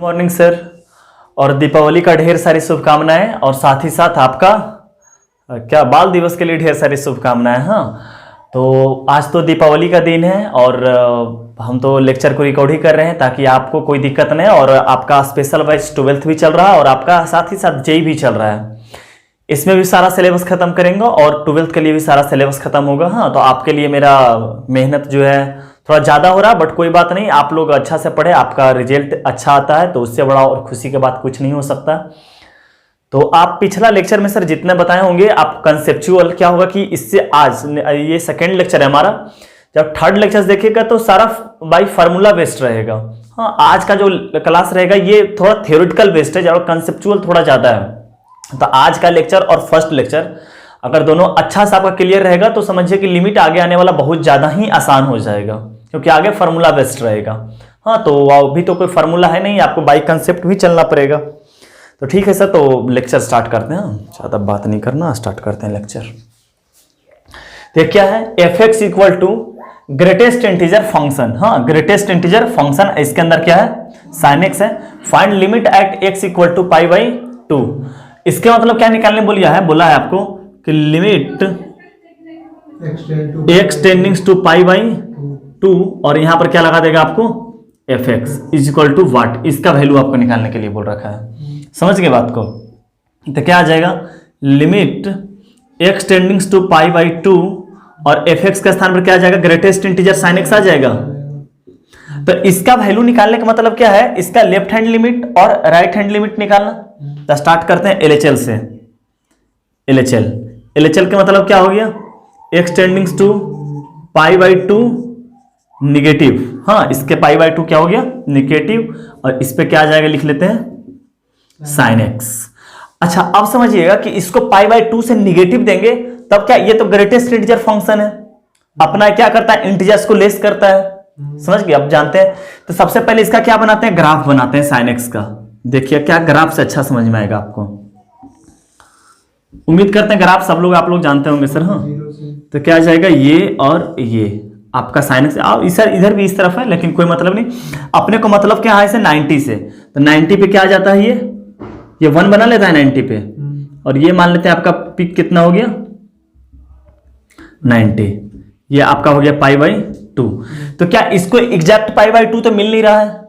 Morning sir, और दीपावली का ढेर सारी शुभकामनाएं और साथ ही साथ आपका क्या बाल दिवस के लिए ढेर सारी शुभकामनाएं। हाँ, तो आज तो दीपावली का दिन है और हम तो लेक्चर को रिकॉर्ड ही कर रहे हैं ताकि आपको कोई दिक्कत नहीं। और आपका स्पेशल बैच 12th भी चल रहा है और आपका साथ ही साथ जेई भी चल रहा है। इसमें भी सारा सिलेबस खत्म करेंगे और 12th के लिए भी सारा सिलेबस खत्म होगा। हाँ, तो आपके लिए मेरा मेहनत जो है थोड़ा ज़्यादा हो रहा, बट कोई बात नहीं, आप लोग अच्छा से पढ़े, आपका रिजल्ट अच्छा आता है तो उससे बड़ा और खुशी के बात कुछ नहीं हो सकता। तो आप पिछला लेक्चर में सर जितने बताए होंगे, आप कंसेप्चुअल क्या होगा कि इससे आज ये सेकेंड लेक्चर है हमारा, जब थर्ड लेक्चर देखिएगा तो सारा बाई फार्मूला बेस्ड रहेगा। हाँ, आज का जो क्लास रहेगा ये थोड़ा थ्योरेटिकल बेस्ड है, जब कंसेप्चुअल थोड़ा ज़्यादा है। तो आज का लेक्चर और फर्स्ट लेक्चर अगर दोनों अच्छा सा आपका क्लियर रहेगा तो समझिए कि लिमिट आगे आने वाला बहुत ज़्यादा ही आसान हो जाएगा, क्योंकि आगे फार्मूला बेस्ड रहेगा। हाँ, तो अभी तो कोई फार्मूला है नहीं, आपको बाई कंसेप्ट भी चलना पड़ेगा। तो ठीक है सर, तो लेक्चर स्टार्ट करते हैं। ज़्यादा बात नहीं करना, स्टार्ट करते हैं लेक्चर। तो क्या है, F x equal to greatest integer function. हाँ, ग्रेटेस्ट इंटीजर फंक्शन, इसके अंदर क्या है, साइन एक्स है। Find limit at x equal to pi by 2। इसके मतलब क्या निकालने बोला है आपको कि limit x tendings to pi by 2 और यहां पर क्या लगा देगा आपको, F x is equal to what, इसका वैल्यू आपको निकालने के लिए बोल रखा है। समझ गए बात को? तो क्या आ जाएगा, limit x tendings to pi by 2 और एफ एक्स के स्थान पर क्या आ जाएगा, ग्रेटेस्ट इंटीजर साइन एक्स आ जाएगा। तो इसका वैल्यू निकालने का मतलब क्या है, इसका लेफ्ट हैंड लिमिट और राइट हैंड लिमिट निकालना। तो स्टार्ट करते हैं एलएचएल से। एलएचएल के मतलब क्या हो गया, x tendings to pi by 2 negative. हाँ, इसके पाई बाई 2 क्या हो गया, निगेटिव, और इस पे क्या आ जाएगा, लिख लेते हैं साइन एक्स। अच्छा, अब समझिएगा कि इसको पाई बाई 2 से निगेटिव देंगे तब क्या, ये तो ग्रेटेस्ट इंटीजर फंक्शन है, अपना क्या करता है, इंटीजर्स को लेस करता है। समझ गए? अब जानते हैं। तो सबसे पहले इसका क्या बनाते हैं, ग्राफ बनाते हैं साइन एक्स का। देखिए क्या ग्राफ से अच्छा समझ में आएगा आपको, उम्मीद करते हैं ग्राफ सब लोग आप लोग जानते होंगे सर। हाँ, तो क्या आ जाएगा, ये और ये आपका साइन एक्स। इधर भी इस तरफ है लेकिन कोई मतलब नहीं, अपने को मतलब क्या है इसे 90 से, तो 90 पे क्या आ जाता है, ये 1 बना लेता है 90 पे, और ये मान लेते हैं आपका पिक कितना हो गया 90, ये आपका हो गया पाई बाई 2। तो क्या इसको एग्जैक्ट पाई बाई 2 तो मिल नहीं रहा है,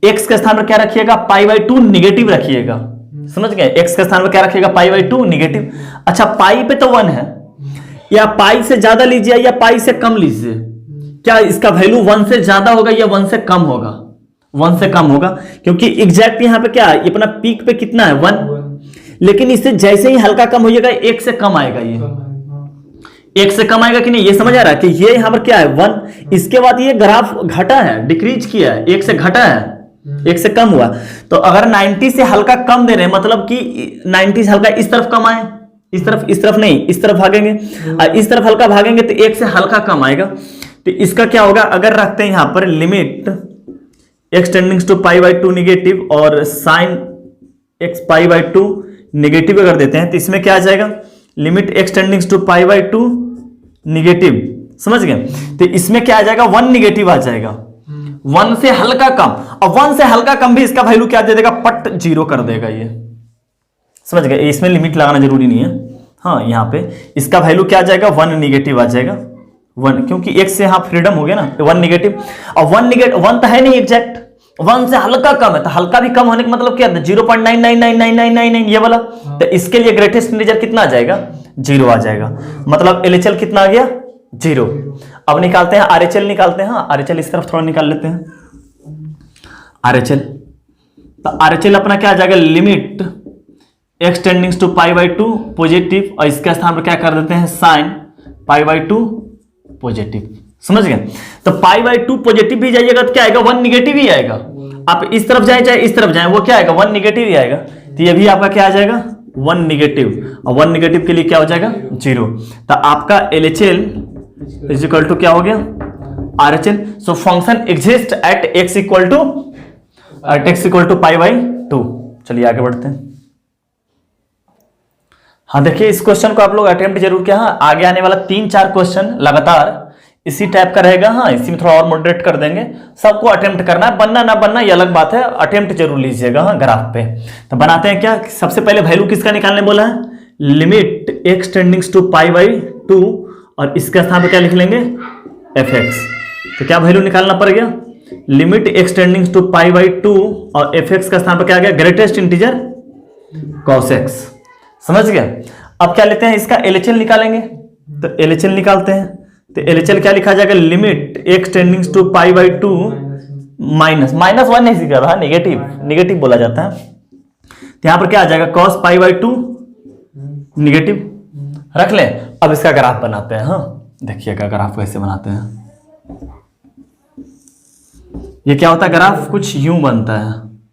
एक्स के स्थान पर क्या रखिएगा, पाई बाई 2 निगेटिव रखिएगा। समझ गए? एक्स के स्थान पर क्या रखिएगा, पाई बाई 2 निगेटिव। अच्छा, पाई पे तो 1 है, या पाई से ज्यादा लीजिए या पाई से कम लीजिए, क्या इसका वैल्यू 1 से ज्यादा होगा या 1 से कम होगा, 1 से कम होगा, क्योंकि एग्जैक्ट यहां पे क्या है, अपना पीक पे कितना है 1, लेकिन इससे जैसे ही हल्का कम होइएगा 1 से कम आएगा, ये 1 से कम आएगा कि नहीं, ये समझ आ रहा है कि ये यहां पर क्या है 1, इसके बाद ये ग्राफ घटा है, डिक्रीज किया है, 1 से घटा है, 1 से कम हुआ। तो अगर 90 से हल्का कम दे रहे हैं, मतलब कि 90 से हल्का इस तरफ कम आए, इस तरफ नहीं, इस तरफ भागेंगे, और इस तरफ हल्का भागेंगे तो 1 से हल्का कम आएगा। तो इसका क्या होगा, अगर रखते हैं यहां पर limit x tendings to pi by 2 negative और sine x pi by 2 negative अगर देते हैं, तो इसमें क्या आ जाएगा, limit x tendings to pi by 2 negative. समझ गए? तो इसमें क्या आ जाएगा, 1 निगेटिव आ जाएगा, 1 से हल्का कम, और 1 से हल्का कम भी इसका वैल्यू क्या दे देगा, पट 0 कर देगा ये। समझ गए? इसमें लिमिट लगाना जरूरी नहीं है। हाँ, यहाँ पे इसका वैल्यू क्या आ जाएगा, 1 निगेटिव आ जाएगा, 1, क्योंकि एक से यहाँ फ्रीडम हो गया ना, 1 निगेटिव, और 1 तो है नहीं एग्जैक्ट, 1 से हल्का कम है, तो हल्का भी कम होने का मतलब क्या है, 0.999999 ये वाला। तो इसके लिए ग्रेटेस्ट इंटीजर कितना आ जाएगा, 0 आ जाएगा, मतलब एलएचएल कितना आ गया, 0। अब निकालते हैं आरएचएल, निकालते हैं। हाँ, आरएचएल इस तरफ थोड़ा निकाल लेते हैं आरएचएल। तो आरएचएल अपना क्या आ जाएगा, limit x tendings to pi by 2 positive, और इसके स्थान पर क्या कर देते हैं, साइन पाई बाई 2 पॉजिटिव। समझ गए? तो पाई बाई 2 पॉजिटिव भी जाइएगा तो क्या आएगा, 1 निगेटिव ही आएगा। आप इस तरफ जाए चाहे इस तरफ जाए, वो क्या आएगा, 1 निगेटिव ही आएगा। तो ये भी आपका क्या आ जाएगा, 1 निगेटिव, और 1 निगेटिव के लिए क्या हो जाएगा, 0। तो आपका एलएचएल इज इक्वल टू क्या हो गया, RHL. So function exist at x equal to pi by 2। चलिए आगे बढ़ते हैं। हाँ, देखिए इस क्वेश्चन को आप लोग अटेम्प्ट जरूर किया। हाँ, आगे आने वाला 3-4 क्वेश्चन लगातार इसी टाइप का रहेगा। हाँ, इसी में थोड़ा और मॉडरेट कर देंगे। सबको अटेम्प्ट करना है, बनना ना बनना ये अलग बात है, अटेम्प्ट जरूर लीजिएगा। हाँ, ग्राफ पे तो बनाते हैं क्या, सबसे पहले वैल्यू किसका निकालने बोला है, limit x tendings to pi by 2 और इसके स्थान पे क्या लिख लेंगे fx। तो क्या वैल्यू निकालना पड़ गया, limit x tendings to pi by 2 और fx का स्थान पे क्या आ गया, ग्रेटेस्ट इंटीजर cos x। समझ गया। अब क्या लेते हैं, इसका LHL निकालेंगे। तो LHL निकालते हैं, तो LHL क्या लिखा जाएगा, limit x tendings to pi by 2 माइनस -1 नहीं सीखा था, नेगेटिव बोला जाता है। तो यहां पर क्या आ जाएगा, cos पाई बाई 2 निगेटिव रख लें। अब इसका ग्राफ बनाते हैं। हाँ, देखिएगा ग्राफ कैसे बनाते हैं। ये क्या होता है, ग्राफ कुछ यूं बनता है,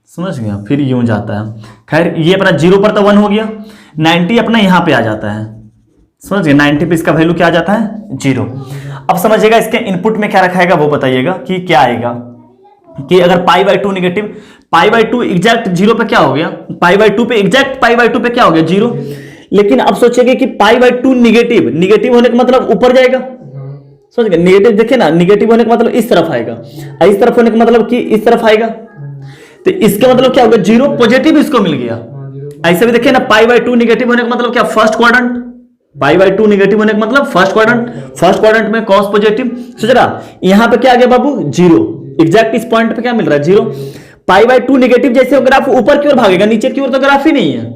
समझ गया, फिर यूं जाता है। खैर ये अपना 0 पर तो 1 हो गया, 90 अपना यहां पे आ जाता है, समझ गए। 90 पे इसका वैल्यू क्या आ जाता है, 0। अब समझिएगा इसके इनपुट में क्या रखाएगा वो बताइएगा कि क्या आएगा, कि अगर पाई by 2 negative, pi by 2 exact 0 पे क्या हो गया, पाई बाई 2 पे एग्जैक्ट पाई बाई 2 पे क्या हो गया, 0। लेकिन अब सोचिएगा कि पाई बाई 2 निगेटिव होने का मतलब ऊपर जाएगा, समझ गए। नेगेटिव देखिए ना, निगेटिव होने का मतलब इस तरफ आएगा, और इस तरफ होने का मतलब कि इस तरफ आएगा। तो इसका मतलब क्या होगा, 0 पॉजिटिव इसको मिल गया। ऐसे भी देखिए ना, पाई बाई 2 निगेटिव होने का मतलब क्या, first quadrant. Pi by 2 negative होने का मतलब फर्स्ट क्वाड्रेंट में कॉस पॉजिटिव। सोच रहा यहां पे क्या आ गया बाबू, 0। एग्जैक्ट इस पॉइंट पे क्या मिल रहा है, 0। पाई बाई 2 निगेटिव जैसे ग्राफ ऊपर की ओर भागेगा, नीचे की ओर तो ग्राफ ही नहीं है।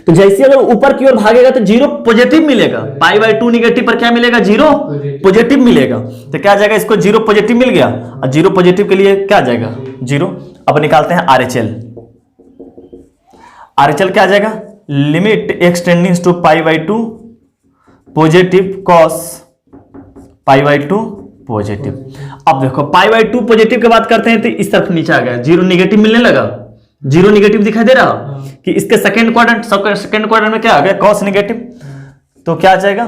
तो जैसे अगर ऊपर की ओर भागेगा तो 0 पॉजिटिव मिलेगा, पाई बाई 2 निगेटिव पर क्या मिलेगा, 0 पॉजिटिव मिलेगा। तो क्या आ जाएगा, इसको 0 पॉजिटिव मिल गया, और 0 पॉजिटिव के लिए क्या आ जाएगा, 0। अब निकालते हैं RHL। RHL क्या आ जाएगा, limit x tendings to pi by 2 positive cos pi by 2 positive. अब देखो पाई बाई 2 पॉजिटिव की बात करते हैं तो इस तरफ नीचे आ गया, 0 निगेटिव मिलने लगा, 0 निगेटिव दिखाई दे रहा कि इसके सेकंड क्वाड्रेंट में क्या आ गया, कॉस निगेटिव। तो क्या आ जाएगा,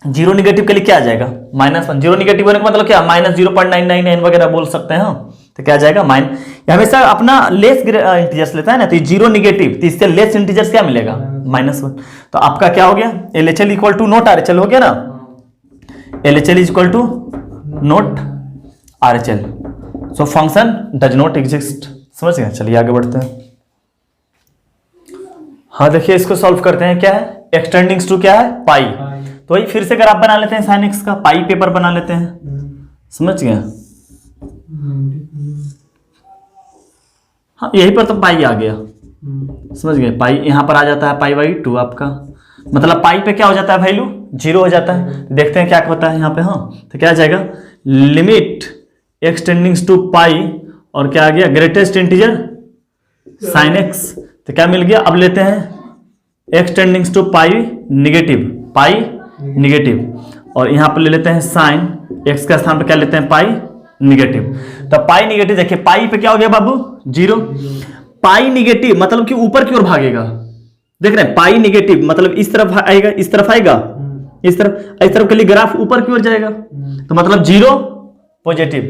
0 निगेटिव के लिए क्या आ जाएगा, -1। 0 निगेटिव होने का मतलब क्या, -0.999 वगैरह बोल सकते हैं। तो क्या आ जाएगा, हमेशा अपना लेस इंटीजर्स लेता है ना, तो 0 निगेटिव, तो इससे लेस इंटीजर्स क्या मिलेगा, -1। तो आपका क्या हो गया, LHL equal to not RHL हो गया ना, LHL is equal to not RHL। So function does not exist. समझ गए, चलिए आगे बढ़ते हैं। हाँ देखिए इसको सॉल्व करते हैं। क्या है, x टेंडिंग्स टू क्या है, पाई। तो वही फिर से ग्राफ बना लेते हैं sin x का, पाई पेपर बना लेते हैं। समझ गए, हाँ यही पर तो पाई आ गया, समझ गए। पाई यहां पर आ जाता है पाई बाई 2 आपका, मतलब पाई पे क्या हो जाता है, वैल्यू 0 हो जाता है। देखते हैं क्या होता है यहाँ पे। हाँ तो क्या आ जाएगा, लिमिट x टेंडिंग्स टू पाई और क्या आ गया, ग्रेटेस्ट इंटीजर sin x। तो क्या मिल गया, अब लेते हैं x tendings to pi negative और यहां पर ले लेते हैं साइन x का स्थान पर क्या लेते हैं, पाई निगेटिव। तो पाई निगेटिव देखिए, पाई पे क्या हो गया बाबू, 0। पाई निगेटिव मतलब कि ऊपर की ओर भागेगा, देख रहे हैं, पाई निगेटिव मतलब इस तरफ आएगा, इस तरफ आएगा, इस तरफ के लिए ग्राफ ऊपर की ओर जाएगा, तो मतलब 0 पॉजिटिव।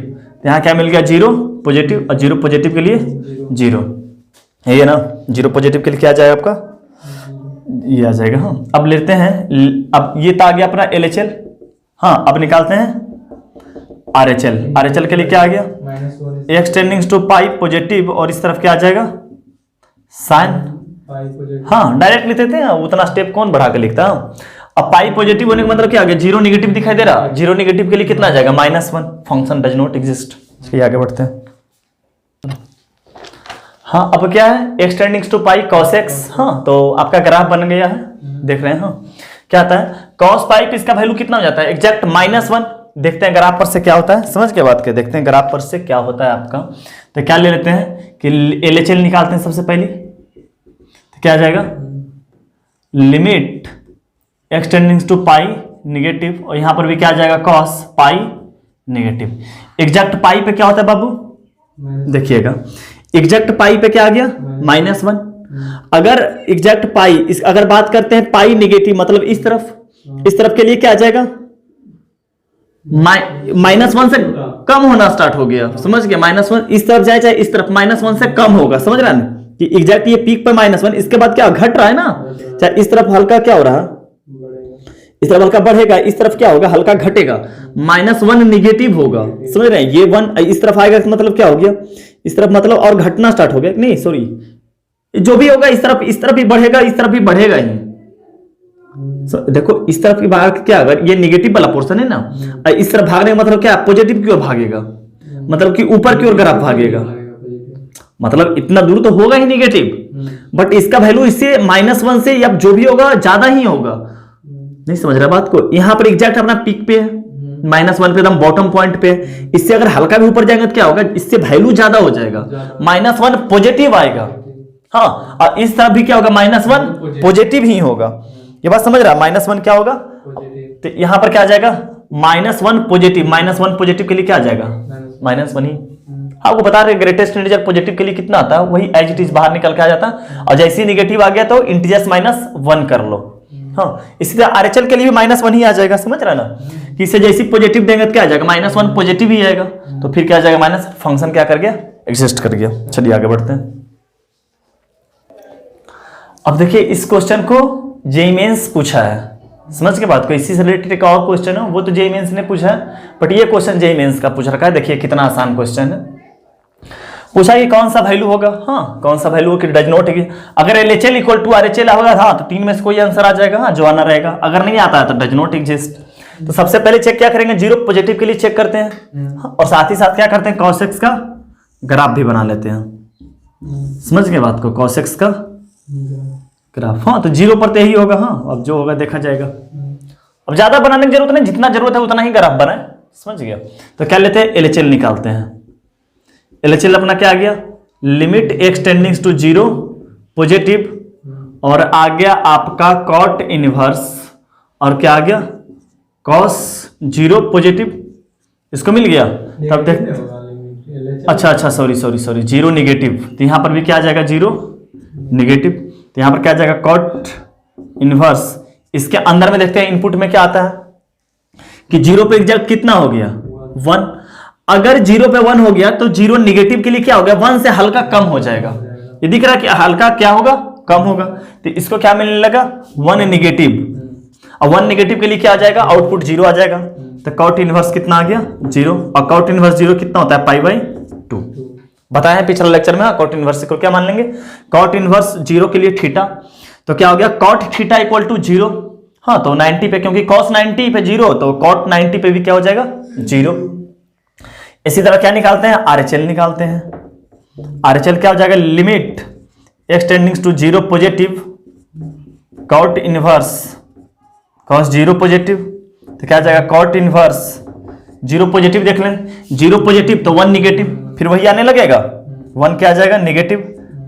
यहां क्या मिल गया, 0 पॉजिटिव, और 0 पॉजिटिव के लिए 0, ये ना 0 पॉजिटिव के लिए क्या आ जाएगा आपका, ये आ जाएगा। हाँ अब लेते हैं, अब ये तो आ गया अपना LHL। हाँ अब निकालते हैं RHL के लिए क्या आ गया, x tendings to pi positive और इस तरफ क्या आ जाएगा, साइन। हाँ डायरेक्ट लिख देते हैं, उतना स्टेप कौन बढ़ा के लिखता है। अब पाई पॉजिटिव होने का मतलब क्या आ गया, 0 निगेटिव दिखाई दे रहा, 0 निगेटिव के लिए कितना आ जाएगा, -1। Function does not exist. चलिए आगे बढ़ते हैं। हाँ अब क्या है, x tendings to pi cos x। हाँ तो आपका ग्राफ बन गया है, देख रहे हैं। हाँ क्या आता है, cos पाई पे इसका वैल्यू कितना हो जाता है, एग्जैक्ट -1। देखते हैं ग्राफ पर से क्या होता है, समझ के बात के देखते हैं ग्राफ पर से क्या होता है आपका। तो क्या ले लेते हैं कि LHL निकालते हैं सबसे पहले। तो क्या आ जाएगा, limit x tendings to pi negative और यहां पर भी क्या आ जाएगा, cos pi negative. Exact pi पे क्या होता है बाबू, देखिएगा एग्जैक्ट पाई पे क्या आ गया, -1। अगर एग्जैक्ट पाई अगर बात करते हैं पाई निगेटिव मतलब इस तरफ के लिए क्या आ जाएगा, -1 से कम होना स्टार्ट हो गया, समझ गया। -1 इस तरफ जाए चाहे इस तरफ, -1 से कम होगा, समझ रहा है कि एग्जैक्ट ये पीक पे -1, इसके बाद क्या घट रहा है ना, चाहे इस तरफ हल्का क्या हो रहा है, इस तरफ हल्का बढ़ेगा, इस तरफ क्या होगा, हल्का घटेगा, -1 निगेटिव होगा, समझ रहे हैं। ये 1 इस तरफ आएगा, मतलब क्या हो गया, इस तरफ मतलब और घटना स्टार्ट हो गया, नहीं सॉरी, जो भी होगा इस तरफ भी बढ़ेगा, इस तरफ भी बढ़ेगा ही। देखो इस तरफ की भाग क्या, अगर ये निगेटिव वाला पोर्शन है ना, इस तरफ भागने का मतलब क्या, पॉजिटिव की ओर भागेगा, मतलब कि ऊपर की ओर ग्राफ भागेगा, मतलब इतना दूर तो होगा ही निगेटिव, बट इसका वैल्यू इससे -1 से या जो भी होगा ज्यादा ही होगा। नहीं समझ रहा बात को, यहां पर एग्जैक्ट अपना पीक पे है, -1 पे एकदम बॉटम पॉइंट पे, इससे अगर हल्का भी ऊपर जाएंगे तो क्या होगा, इससे वैल्यू ज्यादा हो जाएगा, -1 पॉजिटिव आएगा। हाँ, और इस तरफ भी क्या होगा, -1 पॉजिटिव ही होगा। ये बात समझ रहा, -1 क्या होगा, तो यहां पर क्या आ जाएगा, -1 पॉजिटिव, -1 पॉजिटिव के लिए क्या आ जाएगा, -1 ही। आपको बता रहे ग्रेटेस्ट इंटीजर पॉजिटिव के लिए कितना आता है, वही एज इट इज बाहर निकल के आ जाता है, और जैसे ही निगेटिव आ गया तो इंटीजर्स -1 कर लो। हाँ, इसी तरह आरएचएल के लिए भी -1 ही आ जाएगा, समझ रहा ना, कि इसे जैसे पॉजिटिव देंगे तो क्या आ जाएगा, -1 पॉजिटिव ही आएगा, तो फिर क्या आ जाएगा, माइनस फंक्शन क्या कर गया, एग्जिस्ट कर गया। चलिए आगे बढ़ते हैं। अब देखिए इस क्वेश्चन को जेईई मेंस पूछा है, समझ के बात को, इसी से रिलेटेड एक और क्वेश्चन है, वो तो जेईई मेंस ने पूछा है, बट ये क्वेश्चन जेईई मेंस का पूछ रखा है। देखिए कितना आसान क्वेश्चन है, पूछा कि कौन सा वैल्यू होगा, हाँ कौन सा वैल्यू कि डज नॉट, अगर LHL इक्वल टू RHL होगा हाँ तो 3 में से कोई आंसर आ जाएगा, हाँ जो आना रहेगा, अगर नहीं आता है तो डज नॉट एग्जिस्ट। तो सबसे पहले चेक क्या करेंगे, 0 पॉजिटिव के लिए चेक करते हैं, और साथ ही साथ क्या करते हैं, cos x का ग्राफ भी बना लेते हैं, समझ गए बात को, cos x का ग्राफ, हाँ तो 0 पर तो यही होगा, हाँ अब जो होगा देखा जाएगा, अब ज्यादा बनाने की जरूरत नहीं, जितना जरूरत है उतना ही ग्राफ बनाए, समझ गया। तो क्या लेते हैं, LHL निकालते हैं। LHL अपना क्या आ गया, limit x tending to 0 positive, और आ गया आपका कॉट इनवर्स, और क्या आ गया, cos 0 पॉजिटिव, इसको मिल गया। तब देख, अच्छा सॉरी 0 निगेटिव, तो यहां पर भी क्या आ जाएगा, 0 निगेटिव, तो यहां पर क्या आ जाएगा, कॉट इनवर्स। इसके अंदर में देखते हैं इनपुट में क्या आता है कि 0 पे एग्जैक्ट कितना हो गया, 1। अगर 0 पे 1 हो गया तो 0 निगेटिव के लिए क्या हो गया, 1 से हल्का कम हो जाएगा, ये दिख रहा है कि हल्का क्या होगा, कम होगा, तो इसको क्या मिलने लगा, 1 निगेटिव, और 1 निगेटिव के लिए क्या आ जाएगा, आउटपुट 0 आ जाएगा, तो कॉट इनवर्स कितना आ गया, 0, और कॉट इनवर्स 0 कितना होता है, π/2 बताया है पिछले लेक्चर में। कॉट इनवर्स को क्या मान लेंगे, कॉट इनवर्स 0 के लिए थीटा, तो क्या हो गया, कॉट थीटा इक्वल टू 0, हाँ तो 90 पे, क्योंकि cos 90 पे 0, तो कॉट 90 पे भी क्या हो जाएगा, 0। इसी तरह क्या निकालते हैं, RHL निकालते हैं। RHL क्या हो जाएगा, limit x tending to 0 positive, cot inverse cos 0 positive, तो क्या आ जाएगा, कॉट इनवर्स 0 पॉजिटिव, देख लें 0 पॉजिटिव तो 1 निगेटिव, फिर वही आने लगेगा, 1 क्या आ जाएगा, निगेटिव,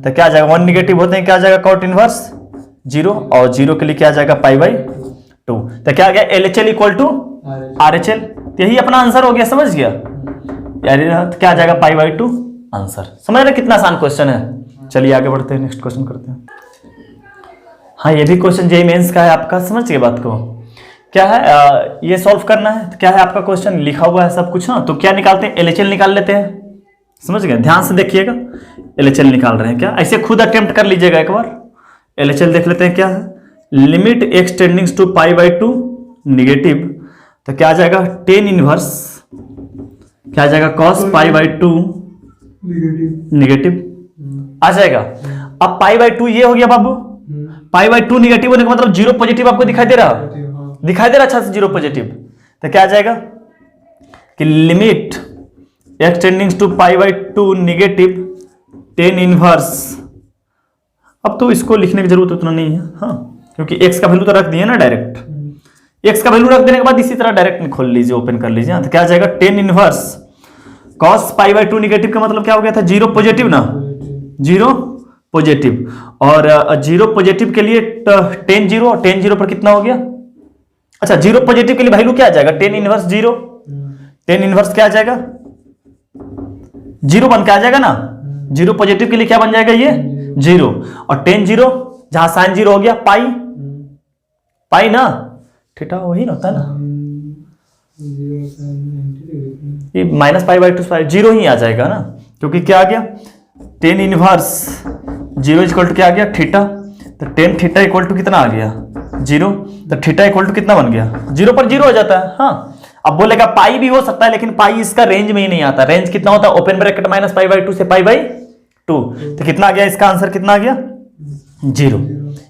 तो क्या आ जाएगा, 1 निगेटिव होते हैं क्या आ जाएगा, कॉट इनवर्स 0, और 0 के लिए क्या आ जाएगा, π/2, तो क्या आ गया, LHL इक्वल टू RHL, तो यही अपना आंसर हो गया, समझ गया यार, तो क्या आ जाएगा, π/2 आंसर। समझ रहे कितना आसान क्वेश्चन है। चलिए आगे बढ़ते हैं, नेक्स्ट क्वेश्चन करते हैं। हाँ ये भी क्वेश्चन जेईई मेंस का है आपका, समझ गए बात को, क्या है ये सॉल्व करना है, तो क्या है आपका क्वेश्चन लिखा हुआ है सब कुछ, हाँ तो क्या निकालते हैं, LHL निकाल लेते हैं, समझ गए, ध्यान से देखिएगा, LHL निकाल रहे हैं क्या, ऐसे खुद अटेम्प्ट कर लीजिएगा एक बार। LHL देख लेते हैं क्या है, limit x tending to π/2 negative, तो क्या आ जाएगा, tan इनवर्स क्या आ जाएगा, cos π/2 निगेटिव आ जाएगा। अब π/2 ये हो गया बाबू, π/2 निगेटिव होने का मतलब 0 पॉजिटिव आपको दिखाई दे रहा अच्छा से 0 पॉजिटिव, तो क्या आ जाएगा कि limit x tending to π/2 negative tan inverse, अब तो इसको लिखने की जरूरत उतना नहीं है, हाँ क्योंकि x का वैल्यू तो रख दिया ना डायरेक्ट, x का वैल्यू रख देने के बाद इसी तरह डायरेक्ट खोल लीजिए, ओपन कर लीजिए, तो क्या आ जाएगा, tan इनवर्स cos π/2 निगेटिव का मतलब क्या हो गया था, 0 पॉजिटिव ना, 0 पॉजिटिव, और 0 पॉजिटिव के लिए tan 0 पर कितना हो गया, अच्छा 0 पॉजिटिव के लिए वैल्यू क्या आ जाएगा, tan इनवर्स 0, tan इनवर्स क्या आ जाएगा, 0 बन के आ जाएगा ना, 0 पॉजिटिव के लिए क्या बन जाएगा, ये 0, और tan 0 जहां साइन 0 हो गया, पाई ना, थीटा वही ना होता है ना, ये -π/2 0 ही आ जाएगा ना, क्योंकि क्या आ गया, tan इनवर्स 0 इक्वल टू क्या आ गया, थीटा, तो tan थीटा इक्वल टू कितना आ गया, 0, तो थीटा इक्वल टू कितना बन गया, 0 पर 0 हो जाता है। हाँ, अब बोलेगा पाई भी हो सकता है, लेकिन पाई इसका रेंज में ही नहीं आता। रेंज कितना होता है, open bracket minus pi by 2 से पाई बाई 2। तो कितना आ गया इसका आंसर, कितना आ गया, 0।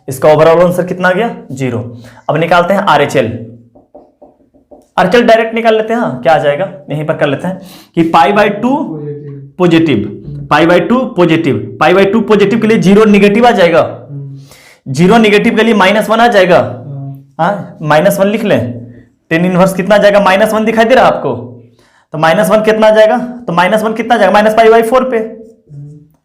इसका ओवरऑल आंसर कितना आ गया, 0। अब निकालते हैं आरएचएल। आरएचएल डायरेक्ट निकाल लेते हैं। हाँ, क्या आ जाएगा, यहीं पर कर लेते हैं कि पाई by 2 positive, pi by 2 positive, pi by 2 positive के लिए 0 निगेटिव आ जाएगा, 0 निगेटिव के लिए -1 आ जाएगा। हाँ, -1 लिख लें। टेन इनवर्स कितना आ जाएगा, -1 दिखाई दे रहा है आपको, तो -1 कितना आ जाएगा, तो -1 कितना आ जाएगा, -π/4 पे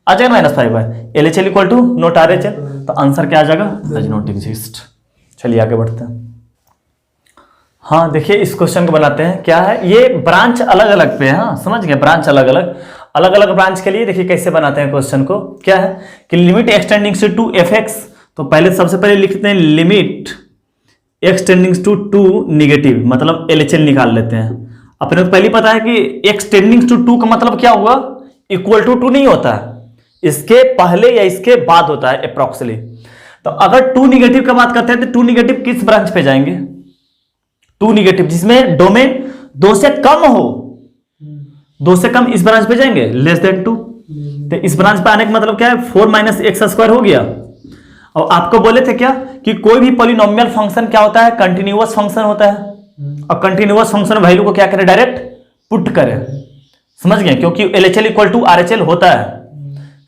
आ जाएगा, -π/। LHL equal to not RHL, तो आंसर क्या आ जाएगा, डज नॉट एग्जिस्ट। चलिए आगे बढ़ते हैं। हाँ देखिए, इस क्वेश्चन को बनाते हैं। क्या है, ये ब्रांच अलग अलग पे है। हाँ समझ गए, ब्रांच अलग अलग ब्रांच के लिए देखिए कैसे बनाते हैं क्वेश्चन को। क्या है कि लिमिट एक्सटेंडिंग टू fx, तो पहले सबसे पहले लिखते हैं लिमिट एक्सटेंडिंग टू निगेटिव, मतलब LHL निकाल लेते हैं। अपने को पहले पता है कि एक्सटेंडिंग टू 2 का मतलब क्या हुआ, इक्वल टू 2 नहीं होता है, इसके पहले या इसके बाद होता है अप्रोक्सीमेटली। तो अगर 2 निगेटिव का बात करते हैं तो 2 निगेटिव किस ब्रांच पे जाएंगे, 2 निगेटिव जिसमें डोमेन 2 से कम हो, 2 से कम इस ब्रांच पे जाएंगे, लेस देन 2। तो इस ब्रांच पे आने का मतलब क्या है, 4 - x² हो गया। और आपको बोले थे क्या कि कोई भी पॉलिनोमियल फंक्शन क्या होता है, कंटिन्यूअस फंक्शन होता है, और कंटिन्यूअस फंक्शन वैल्यू को क्या करें, डायरेक्ट पुट करें। समझ गए, क्योंकि LHL इक्वल टू RHL होता है।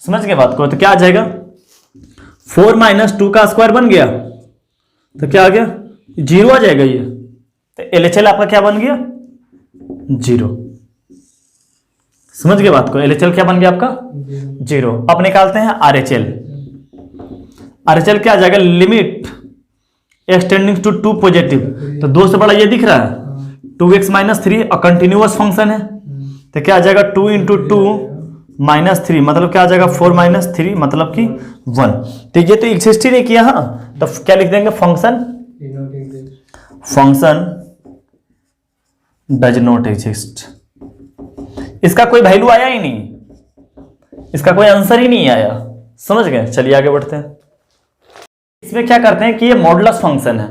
समझ गए बात को, तो क्या आ जाएगा, 4 - 2 का स्क्वायर बन गया, तो क्या आ गया, 0 आ जाएगा ये। तो LHL आपका क्या बन गया, 0। समझ गए बात को, LHL क्या बन गया आपका, 0। अब निकालते हैं RHL। RHL क्या आ जाएगा, लिमिट एक्सटेंडिंग टू 2 पॉजिटिव, तो 2 से बड़ा ये दिख रहा है, 2x - 3, और कंटिन्यूअस फंक्शन है, तो क्या आ जाएगा, 2 × 2 - 3, मतलब क्या आ जाएगा, 4 - 3 मतलब कि 1। तो ये तो एग्जिस्ट ही नहीं किया। हाँ, तो क्या लिख देंगे, फंक्शन डज नॉट एग्जिस्ट। इसका कोई वैल्यू आया ही नहीं, इसका कोई आंसर ही नहीं आया। समझ गए, चलिए आगे बढ़ते हैं। इसमें क्या करते हैं कि ये मॉडुलस फंक्शन है,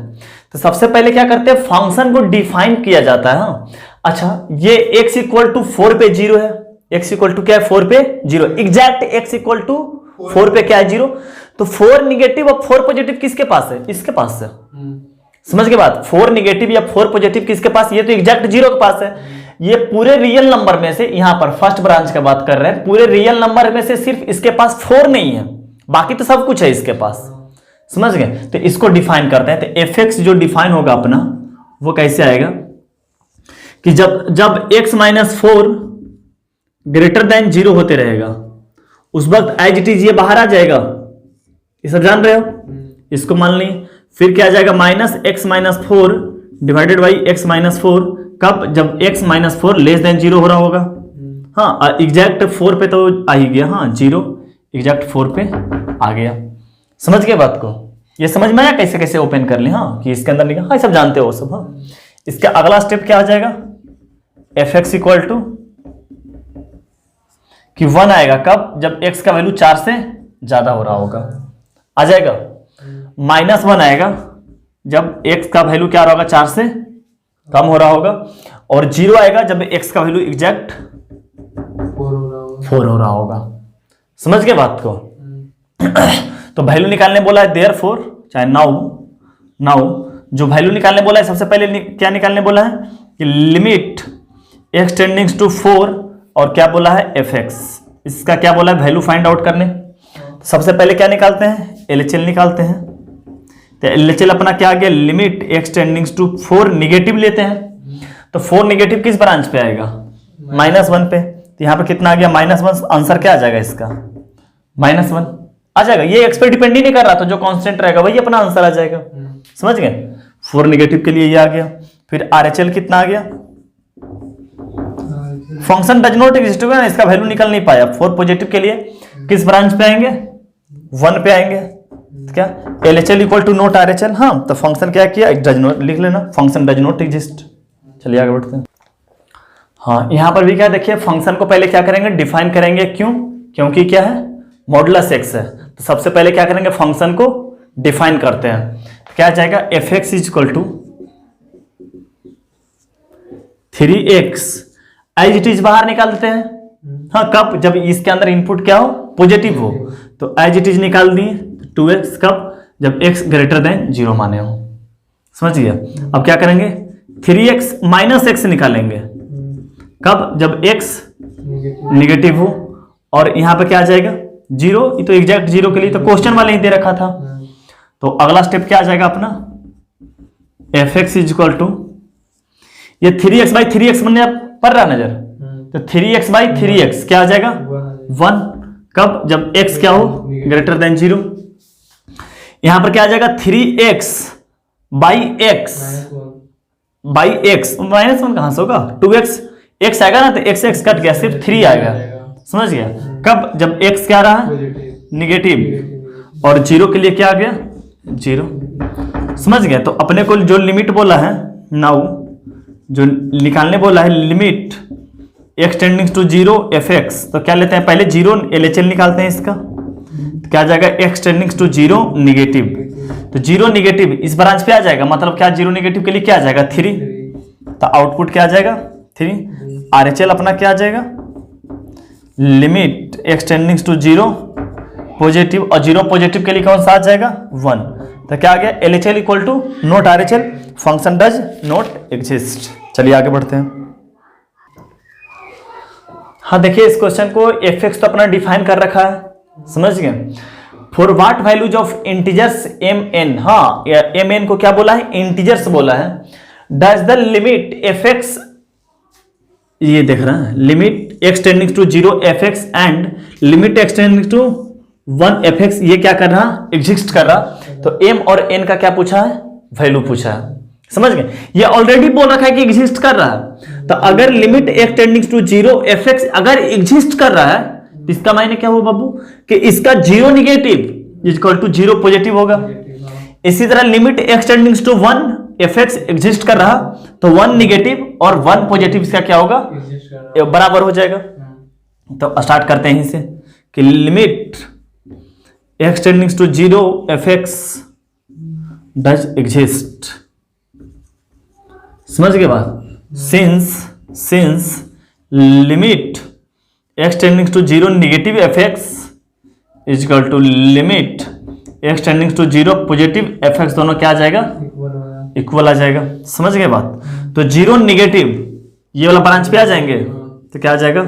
तो सबसे पहले क्या करते हैं, फंक्शन को डिफाइन किया जाता है। हाँ, अच्छा, ये x इक्वल टू 4 पे 0 है, x इक्वल टू क्या है, 4 पे 0, एग्जैक्ट x इक्वल टू 4 पे क्या है, 0। तो 4 निगेटिव और 4 पॉजिटिव किसके पास है, इसके पास है। समझ के बात, 4 निगेटिव या 4 पॉजिटिव किसके पास, ये तो एग्जैक्ट 0 के पास है। ये पूरे रियल नंबर में से, यहां पर फर्स्ट ब्रांच का बात कर रहे हैं, पूरे रियल नंबर में से सिर्फ इसके पास 4 नहीं है, बाकी तो सब कुछ है इसके पास। समझ गए, तो इसको डिफाइन करते हैं। तो fx जो डिफाइन होगा अपना, वो कैसे आएगा कि जब x - 4 ग्रेटर देन 0 होते रहेगा, उस वक्त एज इट इज ये बाहर आ जाएगा। ये सब जान रहे हो, इसको मान ली। फिर क्या आ जाएगा, -x - 4 डिवाइडेड बाई x - 4, कब, जब x - 4 लेस देन 0 हो रहा होगा। हाँ, एग्जैक्ट 4 पे तो आ ही गया। हाँ, 0 एग्जैक्ट 4 पे आ गया। समझ गए बात को, ये समझ में आया कैसे कैसे ओपन कर ले। हाँ, कि इसके अंदर निकल, हाँ सब जानते हो सब। हाँ, इसका अगला स्टेप क्या आ जाएगा, fx इक्वल टू कि 1 आएगा, कब, जब x का वैल्यू 4 से ज्यादा हो रहा होगा, आ जाएगा। -1 आएगा जब x का वैल्यू क्या रहा होगा, 4 से कम हो रहा होगा। और 0 आएगा जब x का वैल्यू एग्जैक्ट 4 हो रहा होगा। समझ गए बात को। तो वैल्यू निकालने बोला है, देयरफॉर, चाहे नाउ जो वैल्यू निकालने बोला है, सबसे पहले क्या निकालने बोला है कि लिमिट एक्सटेंडिंग टू 4, और क्या बोला है, fx। इसका क्या बोला है, वैल्यू फाइंड आउट करने। सबसे पहले क्या निकालते हैं, LHL निकालते हैं। तो LHL अपना क्या आ गया, लिमिट एक्सटेंडिंग टू 4 निगेटिव लेते हैं, तो 4 निगेटिव किस ब्रांच पे आएगा, -1 पे। तो यहाँ पे कितना आ गया, -1। आंसर क्या आ जाएगा इसका, -1 आ जाएगा। ये x पे डिपेंड ही नहीं कर रहा, तो जो कांस्टेंट रहेगा वही अपना आंसर आ जाएगा। समझ गए, 4 निगेटिव के लिए ये आ गया। फिर RHL कितना आ गया, फंक्शन डज नॉट एग्जिस्ट होगा ना, इसका वैल्यू निकल नहीं पाया। 4 पॉजिटिव के लिए किस ब्रांच पे आएंगे, 1 पे आएंगे। क्या, LHL equal to not RHL। हाँ, तो फंक्शन क्या किया, डज नॉट लिख लेना, फंक्शन डज नॉट एग्जिस्ट। चलिए आगे बढ़ते हैं। हाँ, यहां पर भी क्या देखिए, फंक्शन को पहले क्या करेंगे, डिफाइन करेंगे। क्यों, क्योंकि क्या है, मॉडुलस x है। तो सबसे पहले क्या करेंगे, फंक्शन को डिफाइन करते हैं। क्या आ जाएगा f x is equal to 3x as it is बाहर निकाल देते हैं। हाँ कब, जब इसके अंदर इनपुट क्या हो, पॉजिटिव हो, तो एज इट इज निकाल दिए 2x कब, जब x ग्रेटर देन 0 माने हो। समझ गया। अब क्या करेंगे 3x माइनस x निकालेंगे कब, जब x निगेटिव हो, और यहां पे क्या आ जाएगा 0, ये तो एग्जैक्ट 0 के लिए तो क्वेश्चन वाले ही दे रखा था। तो अगला स्टेप क्या आ जाएगा अपना f x is equal to, ये 3x बाई 3x बनने पड़ रहा नजर, तो 3x बाई 3x क्या आ जाएगा 1 कब, जब x क्या हो ग्रेटर देन 0। यहां पर क्या आ जाएगा 3x by x by x, minus 1 कहां से होगा, 2x, x आएगा ना तो x कट गया, सिर्फ 3 आएगा। समझ गया। कब, जब x क्या रहा निगेटिव, और 0 के लिए क्या आ गया 0। समझ गया। तो अपने को जो लिमिट बोला है नाउ, जो निकालने बोला है limit x tending to 0 f x, तो क्या लेते हैं पहले 0 LHL निकालते हैं इसका, तो क्या आ जाएगा x टेंडिंग टू 0 निगेटिव, तो 0 निगेटिव इस ब्रांच पे आ जाएगा, मतलब क्या 0 निगेटिव के लिए क्या आ जाएगा 3, तो आउटपुट क्या आ जाएगा 3। RHL अपना क्या आ जाएगा limit x tending to 0 positive, और 0 पॉजिटिव के लिए कौन सा आ जाएगा 1, तो क्या आ गया LHL equal to not RHL, function does not exist. चलिए आगे बढ़ते हैं। हाँ देखिए इस क्वेश्चन को एफ एक्स तो अपना डिफाइन कर रखा है, समझ गए। For what values of integers m n, हाँ एम एन को क्या बोला है इंटीजर्स बोला है, does the limit f x, ये देख रहा है limit x tending to 0 f x and limit x tending to 1 f x, ये क्या कर रहा एग्जिस्ट कर रहा, तो एम और एन का क्या पूछा है वैल्यू पूछा है। समझ गए। ये ऑलरेडी बोल रखा है कि एग्जिस्ट कर रहा है, तो अगर limit x tending to 0 f x अगर एग्जिस्ट कर रहा है तो इसका मायने क्या हुआ बाबू कि इसका 0 निगेटिव इक्वल टू 0 पॉजिटिव होगा। इसी तरह limit x tending to 1 f x exist कर रहा तो 1 निगेटिव और 1 पॉजिटिव इसका क्या होगा बराबर हो जाएगा। तो स्टार्ट करते हैं इसे कि limit x tending to 0 f x does exist. समझ गए बात। Since limit x tending to 0 negative f x is equal to limit x tending to 0 positive f x, दोनों क्या आ जाएगा इक्वल आ जाएगा। समझ गए बात। तो 0 निगेटिव ये वाला ब्रांच पे आ जाएंगे तो क्या आ जाएगा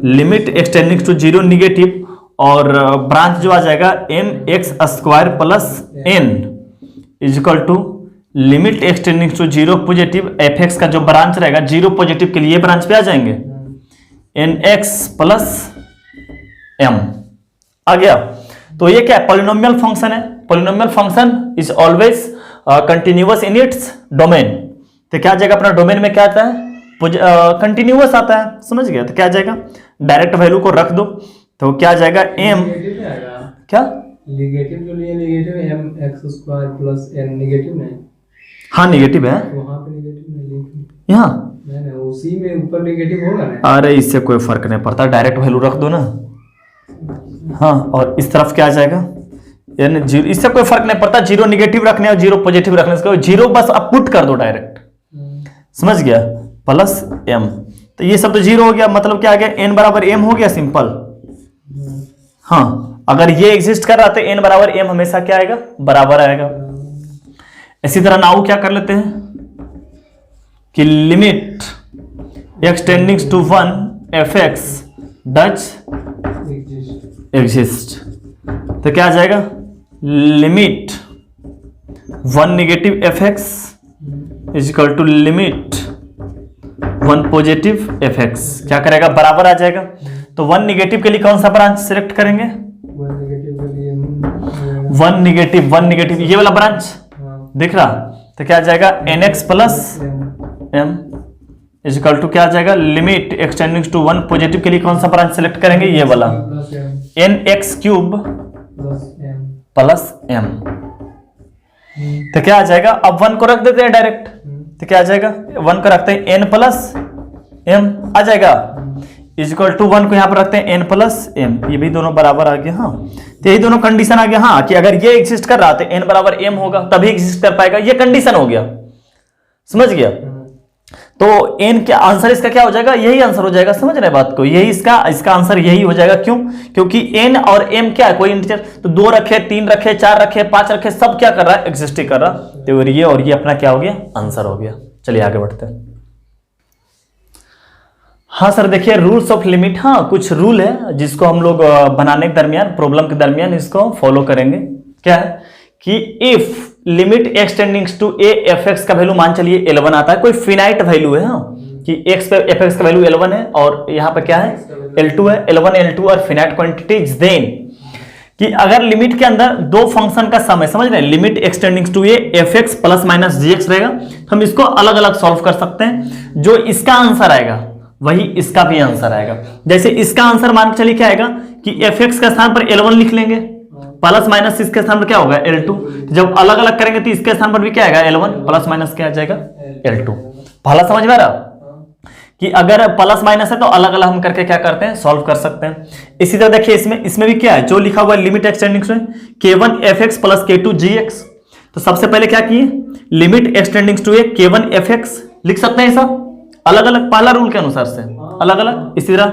limit x tending to 0 negative, और ब्रांच जो आ जाएगा m x square plus n is equal to limit x tending to 0 positive f x का जो ब्रांच रहेगा 0 पॉजिटिव के लिए ब्रांच पे आ जाएंगे एन एक्स प्लस एम आ गया। तो ये क्या है पॉलिनोमियल फंक्शन है। Polynomial function is always continuous in its domain. तो क्या आ जाएगा अपना डोमेन में क्या आता है कंटिन्यूअस आता है। समझ गया। तो क्या आ जाएगा डायरेक्ट वैल्यू को रख दो तो क्या आ जाएगा एम क्या नेगेटिव जो लिए negative m x square plus n negative नहीं। हाँ नेगेटिव है वहां पे नेगेटिव नहीं लिखा यहाँ नहीं उसी में ऊपर नेगेटिव होगा ना। अरे इससे कोई फर्क नहीं पड़ता डायरेक्ट वैल्यू रख दो ना। हाँ और इस तरफ क्या आ जाएगा यानी 0, इससे कोई फर्क नहीं पड़ता 0 निगेटिव रखने और 0 पॉजिटिव रखने से 0 बस आप पुट कर दो डायरेक्ट। समझ गया प्लस एम तो ये सब तो 0 हो गया मतलब क्या आ गया एन बराबर एम हो गया सिंपल। हाँ अगर ये एग्जिस्ट कर रहा तो एन बराबर एम हमेशा क्या आएगा बराबर आएगा। इसी तरह नाउ क्या कर लेते हैं कि limit x tending to 1 f x does exist. तो क्या आ जाएगा limit 1 negative f x is equal to limit 1 positive f x क्या करेगा बराबर आ जाएगा। तो 1 निगेटिव के लिए कौन सा ब्रांच सिलेक्ट करेंगे 1 निगेटिव ये वाला ब्रांच दिख रहा। तो क्या आ जाएगा n x plus m is equal to क्या आ जाएगा limit x tending to 1 positive के लिए कौन सा ब्रांच सिलेक्ट करेंगे ये वाला n x cube plus m. तो क्या आ जाएगा अब 1 को रख देते हैं डायरेक्ट। तो क्या आ जाएगा 1 को रखते हैं एन प्लस एम आ जाएगा इज इक्वल टू 1 को यहाँ पर रखते हैं n प्लस m, ये भी दोनों बराबर आ गया। हाँ, तो यही दोनों कंडीशन आ गया। हाँ, कि अगर ये एग्जिस्ट कर रहा तो n बराबर m होगा, तभी एग्जिस्ट कर पाएगा, ये कंडीशन हो गया। समझ गया? तो n का आंसर इसका क्या हो जाएगा? यही आंसर हो जाएगा। समझ रहे बात को? यही इसका आंसर यही हो जाएगा। क्यों? क्योंकि n और m क्या है? कोई इंटीजर, तो 2 रखे, 3 रखे, 4 रखे, 5 रखे, सब क्या कर रहा है? एग्जिस्ट ही कर रहा। तो ये और ये अपना क्या हो गया? आंसर हो गया। चलिए आगे बढ़ते हैं। हाँ सर, देखिए रूल्स ऑफ लिमिट। हाँ, कुछ रूल है जिसको हम लोग बनाने के दरमियान, प्रॉब्लम के दरमियान इसको फॉलो करेंगे। क्या है कि if limit x tendings to a f x का वैल्यू मान चलिए 11 आता है, कोई फिनाइट वैल्यू है। हाँ, कि एक्स पे एफ एक्स का वैल्यू 11 है और यहाँ पे क्या है? L2 है। L1 L2 और फिनाइट क्वांटिटीज। देन कि अगर लिमिट के अंदर दो फंक्शन का सम है, समझ रहे हैं, limit x tendings to a f x plus minus g x रहेगा, तो हम इसको अलग अलग सॉल्व कर सकते हैं। जो इसका आंसर आएगा वही इसका भी आंसर आएगा। जैसे इसका आंसर मान के चलिए क्या आएगा कि एफ एक्स के स्थान पर L1 लिख लेंगे, प्लस माइनस इसके स्थान पर क्या होगा? L2। जब अलग अलग करेंगे तो इसके स्थान पर भी क्या आएगा? L1 प्लस माइनस क्या आ जाएगा? L2। पहला समझ में आ रहा कि अगर प्लस माइनस है तो अलग अलग हम करके क्या करते हैं? सॉल्व कर सकते हैं। इसी तरह देखिए इसमें भी क्या है? जो लिखा हुआ है limit x tendings to k1 fx plus k2 gx, तो सबसे पहले क्या किए? Limit x tendings to k1 fx लिख सकते हैं ऐसा अलग अलग, पहला रूल के अनुसार से अलग अलग। इसी तरह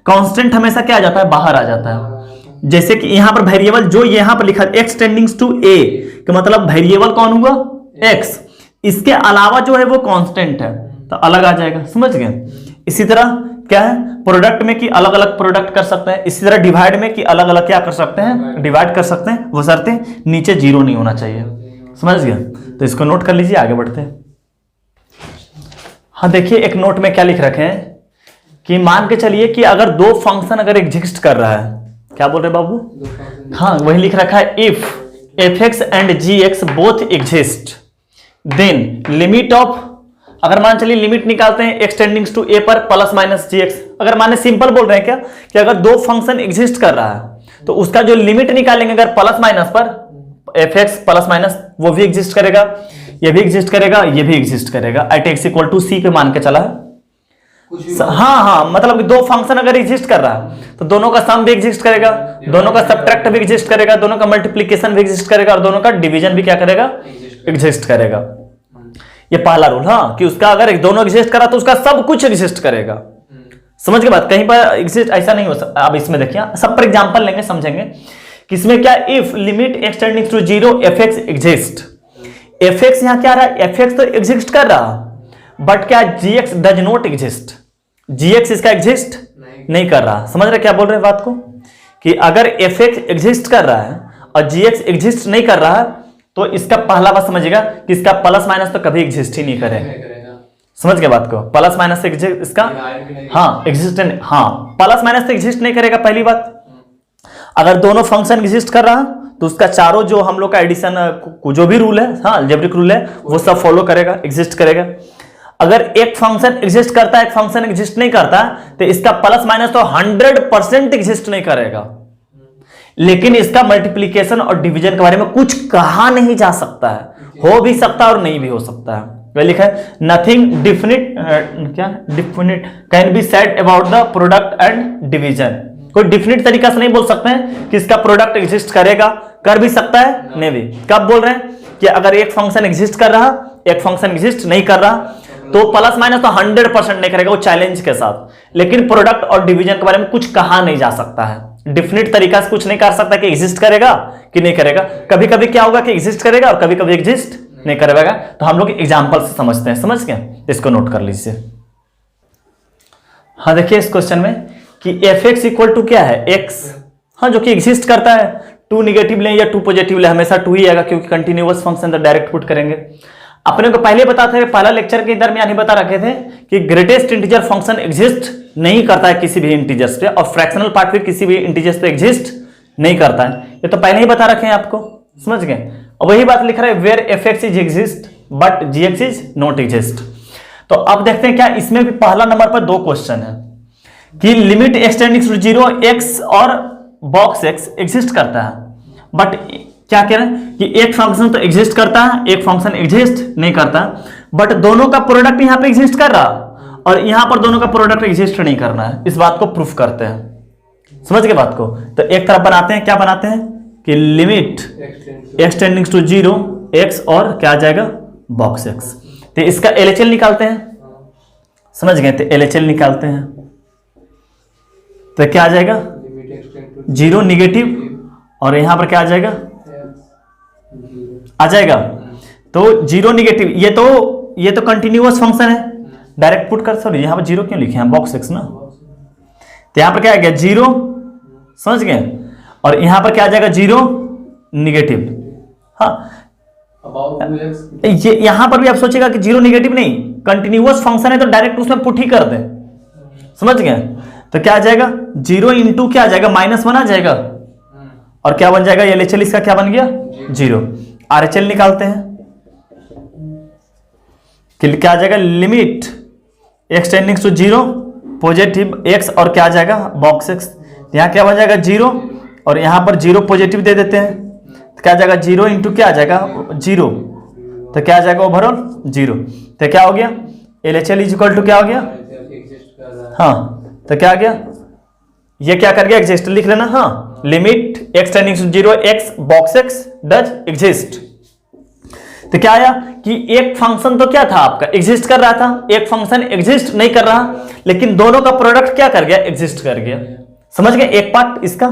कांस्टेंट हमेशा क्या आ जाता है? बाहर आ जाता है। जैसे कि यहां पर वेरिएबल जो यहां पर लिखा है एक्स टेंडिंग्स टू a का मतलब वेरिएबल कौन हुआ? x। इसके अलावा जो है वो कांस्टेंट है, तो अलग आ जाएगा। समझ गए? इसी तरह क्या है? प्रोडक्ट में कि अलग अलग प्रोडक्ट कर सकते हैं। इसी तरह डिवाइड में कि अलग अलग क्या कर सकते हैं? डिवाइड कर सकते हैं, वो शर्तें नीचे 0 नहीं होना चाहिए। समझ गया? तो इसको नोट कर लीजिए, आगे बढ़ते हैं। हाँ, देखिए एक नोट में क्या लिख रखे हैं कि मान के चलिए कि अगर दो फंक्शन अगर एग्जिस्ट कर रहा है, क्या बोल रहे बाबू? हाँ, वही लिख रखा है if f x and g x both exist then limit of, अगर मान चलिए लिमिट निकालते हैं एक्स टेंडिंग्स टू ए पर प्लस माइनस जी एक्स। अगर माने सिंपल बोल रहे हैं क्या कि अगर दो फंक्शन एग्जिस्ट कर रहा है तो उसका जो लिमिट निकालेंगे अगर प्लस माइनस पर, एफ एक्स प्लस माइनस, वो भी एग्जिस्ट करेगा, ये भी एग्जिस्ट करेगा, ये भी एग्जिस्ट करेगा। एट एक्स इक्वल टू सी पे मान के चला है। हाँ, मतलब कि दो फंक्शन अगर एग्जिस्ट कर रहा है तो दोनों का सम भी एग्जिस्ट करेगा, दोनों का सब्ट्रैक्ट भी एग्जिस्ट करेगा, दोनों का मल्टीप्लिकेशन भी एग्जिस्ट करेगा और दोनों का डिवीजन भी क्या करेगा? एग्जिस्ट करेगा। ये पहला रूल। हाँ, कि उसका अगर दोनों एग्जिस्ट करा तो उसका सब कुछ एग्जिस्ट करेगा। समझ के बात? कहीं पर एग्जिस्ट ऐसा नहीं हो सकता। अब इसमें देखिए सब पर एग्जांपल लेंगे, समझेंगे कि इसमें क्या, if limit x tending to 0 f x exist. F x यहां क्या आ रहा है? एफ एक्स तो एग्जिस्ट कर रहा, बट क्या g x does not exist. G x इसका एग्जिस्ट नहीं कर रहा। समझ रहे क्या बोल रहे हैं बात को? कि अगर एफ एक्स एग्जिस्ट कर रहा है और जी एक्स एग्जिस्ट नहीं कर रहा है तो इसका पहला बात समझिएगा कि इसका प्लस माइनस तो कभी एग्जिस्ट ही नहीं करेगा। समझ गए बात को? प्लस माइनस से इसका हाँ एग्जिस्ट, हाँ प्लस माइनस से एग्जिस्ट नहीं करेगा। पहली बात, अगर दोनों फंक्शन एग्जिस्ट कर रहा तो उसका चारों जो हम लोग का एडिशन जो भी रूल है, हाँ अलजेब्रिक रूल है, वो सब फॉलो करेगा, एग्जिस्ट करेगा। अगर एक फंक्शन एग्जिस्ट करता है, एक फंक्शन एग्जिस्ट नहीं करता, तो इसका प्लस माइनस तो 100% एग्जिस्ट नहीं करेगा। लेकिन इसका मल्टीप्लिकेशन और डिवीजन के बारे में कुछ कहा नहीं जा सकता है, हो भी सकता है और नहीं भी हो सकता है। वह लिखा है नथिंग डिफिनिट, क्या definite can be said about the product and division. कोई डिफिनिट तरीका से नहीं बोल सकते हैं कि इसका प्रोडक्ट एग्जिस्ट करेगा, कर भी सकता है नहीं भी। कब बोल रहे हैं कि अगर एक फंक्शन एग्जिस्ट कर रहा, एक फंक्शन एग्जिस्ट नहीं कर रहा, तो प्लस माइनस तो 100% नहीं करेगा, वो चैलेंज के साथ। लेकिन प्रोडक्ट और डिवीजन के बारे में कुछ कहा नहीं जा सकता है, डिफिनिट तरीका से कुछ नहीं कर सकता कि एग्जिस्ट करेगा कि नहीं करेगा। कभी कभी क्या होगा कि एग्जिस्ट करेगा और कभी कभी एग्जिस्ट नहीं करेगा। तो हम लोग एग्जांपल से समझते हैं, समझ गए? इसको नोट कर लीजिए। हाँ देखिए इस क्वेश्चन में कि एफ एक्स इक्वल टू क्या है? एक्स, हाँ जो कि एग्जिस्ट करता है। 2 निगेटिव लें या 2 पॉजिटिव लें, हमेशा 2 ही आएगा क्योंकि कंटिन्यूअस फंक्शन तो डायरेक्ट पुट करेंगे। अपने को पहले बताते थे, पहला लेक्चर के दरमियान ही बता रखे थे कि ग्रेटेस्ट इंटीजर फंक्शन एग्जिस्ट नहीं करता है किसी भी इंटीजर्स पे, और फ्रैक्शनल पार्ट भी किसी भी इंटीजर्स पे एग्जिस्ट नहीं करता है। ये तो पहले ही बता रखे हैं आपको, समझ गए? और वही बात लिख रहा है where f x is exist but g x is not exist. तो अब देखते हैं क्या इसमें भी पहला नंबर पर 2 क्वेश्चन है कि limit x tending to 0 x और बॉक्स एक्स एग्जिस्ट करता है, बट क्या कह रहे हैं कि एक फंक्शन तो एग्जिस्ट करता है, एक फंक्शन एग्जिस्ट नहीं करता, बट दोनों का प्रोडक्ट यहां पे एग्जिस्ट कर रहा और यहां पर दोनों का प्रोडक्ट एग्जिस्ट नहीं करना है, इस बात को प्रूफ करते हैं। समझ गए बात को? तो एक तरफ बनाते हैं, क्या बनाते हैं कि limit x tending to 0 x और क्या आ जाएगा बॉक्स x। तो इसका LHL निकालते हैं, समझ गए? तो LHL निकालते हैं तो क्या आ जाएगा 0 निगेटिव और यहां पर क्या आ जाएगा आ जाएगा तो 0 निगेटिव। ये तो कंटिन्यूअस फंक्शन है, डायरेक्ट पुट कर। सॉरी यहां पर 0 क्यों लिखे हैं, बॉक्स x ना। तो यहां पर क्या आ गया 0, समझ गए? और यहां पर क्या आ जाएगा 0 निगेटिव। हाँ ये यहां पर भी आप सोचेगा कि 0 निगेटिव नहीं, कंटिन्यूअस फंक्शन है तो डायरेक्ट उसमें पुट ही कर दे, समझ गए? तो क्या आ जाएगा 0 इंटू क्या आ जाएगा -1 आ जाएगा और क्या बन जाएगा LHL इसका क्या बन गया 0। RHL निकालते हैं कि क्या आ जाएगा limit x tending to 0 positive x और क्या आ जाएगा बॉक्स x। यहां क्या बन जाएगा 0 और यहां पर 0 पॉजिटिव दे देते हैं तो क्या आ जाएगा 0 इंटू क्या आ जाएगा 0, तो क्या आ जाएगा ओवरऑल 0। तो क्या हो गया LHL इज इक्वल टू क्या हो गया, हाँ तो क्या आ गया, ये क्या कर गया एग्जिस्ट लिख लेना। हाँ limit x tending to 0 x box x does exist. तो क्या आया कि एक फंक्शन तो क्या था आपका एग्जिस्ट कर रहा था, एक फंक्शन एग्जिस्ट नहीं कर रहा, लेकिन दोनों का प्रोडक्ट क्या कर गया एग्जिस्ट कर गया। समझ गए एक पार्ट इसका?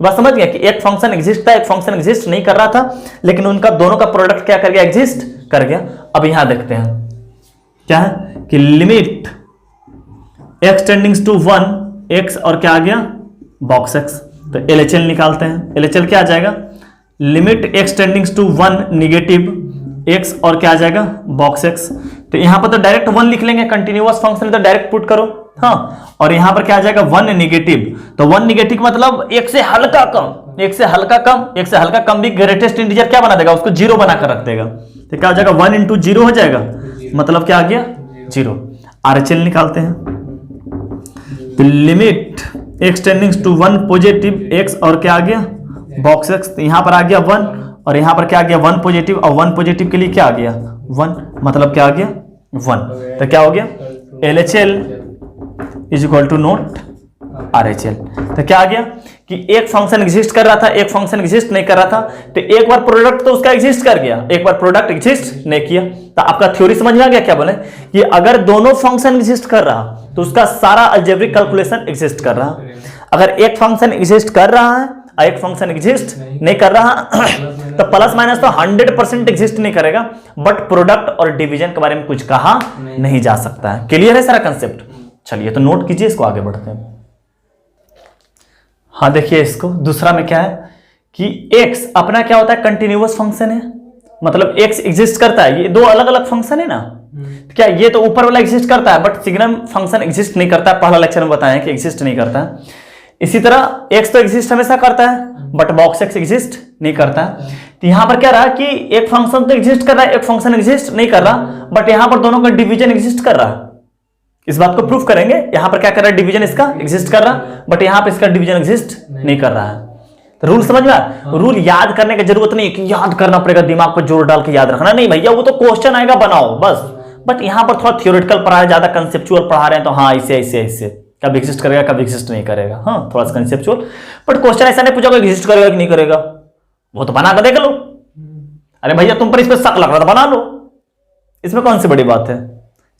बस समझ गया कि एक फंक्शन एग्जिस्ट था, एक फंक्शन एग्जिस्ट नहीं कर रहा था, लेकिन उनका दोनों का प्रोडक्ट क्या कर गया एग्जिस्ट कर गया। अब यहां देखते हैं क्या है कि limit x tending to 1 x और क्या आ गया बॉक्स x। तो LHL निकालते हैं, LHL क्या आ जाएगा limit x tending to 1 negative x और क्या आ जाएगा बॉक्स x। तो यहां पर तो डायरेक्ट 1 लिख लेंगे, कंटिन्यूअस फंक्शन तो डायरेक्ट पुट करो। हाँ और यहां पर क्या आ जाएगा 1 निगेटिव, तो 1 निगेटिव मतलब एक से हल्का कम, एक से हल्का कम, एक से हल्का कम भी ग्रेटेस्ट इंटीजर क्या बना देगा उसको 0 बनाकर रख देगा। तो क्या हो जाएगा 1 इंटू 0 हो जाएगा, मतलब क्या आ गया 0। RHL निकालते हैं तो limit x tending to 1 positive x और क्या आ गया बॉक्स x। तो यहां पर आ गया 1 और यहां पर क्या आ गया 1 पॉजिटिव और 1 पॉजिटिव के लिए क्या आ गया 1, मतलब क्या आ गया 1। तो क्या हो गया LHL is equal to not RHL। तो क्या आ गया कि एक फंक्शन एग्जिस्ट कर रहा था, एक फंक्शन एग्जिस्ट नहीं कर रहा था, तो एक बार प्रोडक्ट तो उसका एग्जिस्ट कर गया, एक बार प्रोडक्ट एग्जिस्ट नहीं किया। तो आपका थ्योरी समझ में आ गया क्या बोले कि अगर दोनों फंक्शन एग्जिस्ट कर रहा तो उसका सारा अलजेब्रिक कैलकुलेशन एग्जिस्ट कर रहा। अगर एक फंक्शन एग्जिस्ट कर रहा है और एक फंक्शन एग्जिस्ट नहीं कर रहा तो प्लस माइनस तो 100% एग्जिस्ट नहीं करेगा, बट प्रोडक्ट और डिवीजन के बारे में कुछ कहा नहीं जा सकता है। क्लियर है सारा कंसेप्ट? चलिए तो नोट कीजिए, इसको आगे बढ़ते हैं। हाँ देखिए इसको दूसरा में क्या है कि x अपना क्या होता है कंटिन्यूअस फंक्शन है, मतलब x एग्जिस्ट करता है। ये दो अलग अलग फंक्शन है ना, तो क्या ये तो ऊपर वाला एग्जिस्ट करता है बट सिग्नम फंक्शन एग्जिस्ट नहीं करता है, पहला लेक्चर में बताया कि एग्जिस्ट नहीं करता है। इसी तरह x तो एग्जिस्ट हमेशा करता है बट बॉक्स x एग्जिस्ट नहीं करता है। तो यहां पर क्या रहा कि एक फंक्शन तो एग्जिस्ट कर रहा है, एक फंक्शन एग्जिस्ट नहीं कर रहा, बट यहां पर दोनों का डिवीजन एग्जिस्ट कर रहा है। इस बात को प्रूफ करेंगे। यहां पर क्या कर रहा है डिवीजन इसका एग्जिस्ट कर रहा, बट यहां पर इसका डिवीजन एग्जिस्ट नहीं कर रहा है। तो रूल समझ में? रूल याद करने की जरूरत नहीं कि याद करना पड़ेगा, दिमाग पर जोर डाल के याद रखना नहीं भैया, वो तो क्वेश्चन आएगा बनाओ बस। बट यहां पर थोड़ा थियोरेटिकल पढ़ा है, ज्यादा कंसेप्चुअल पढ़ा रहे हैं, तो हाँ ऐसे ऐसे ऐसे कब एग्जिस्ट करेगा कब एग्जिस्ट नहीं करेगा, हाँ थोड़ा सा कंसेप्चुअल। बट क्वेश्चन ऐसा नहीं पूछोगे एग्जिस्ट करेगा कि नहीं करेगा, वो तो बना कर देख लो। अरे भैया तुम पर इस पर शक लग रहा था, बना लो, इसमें कौन सी बड़ी बात है।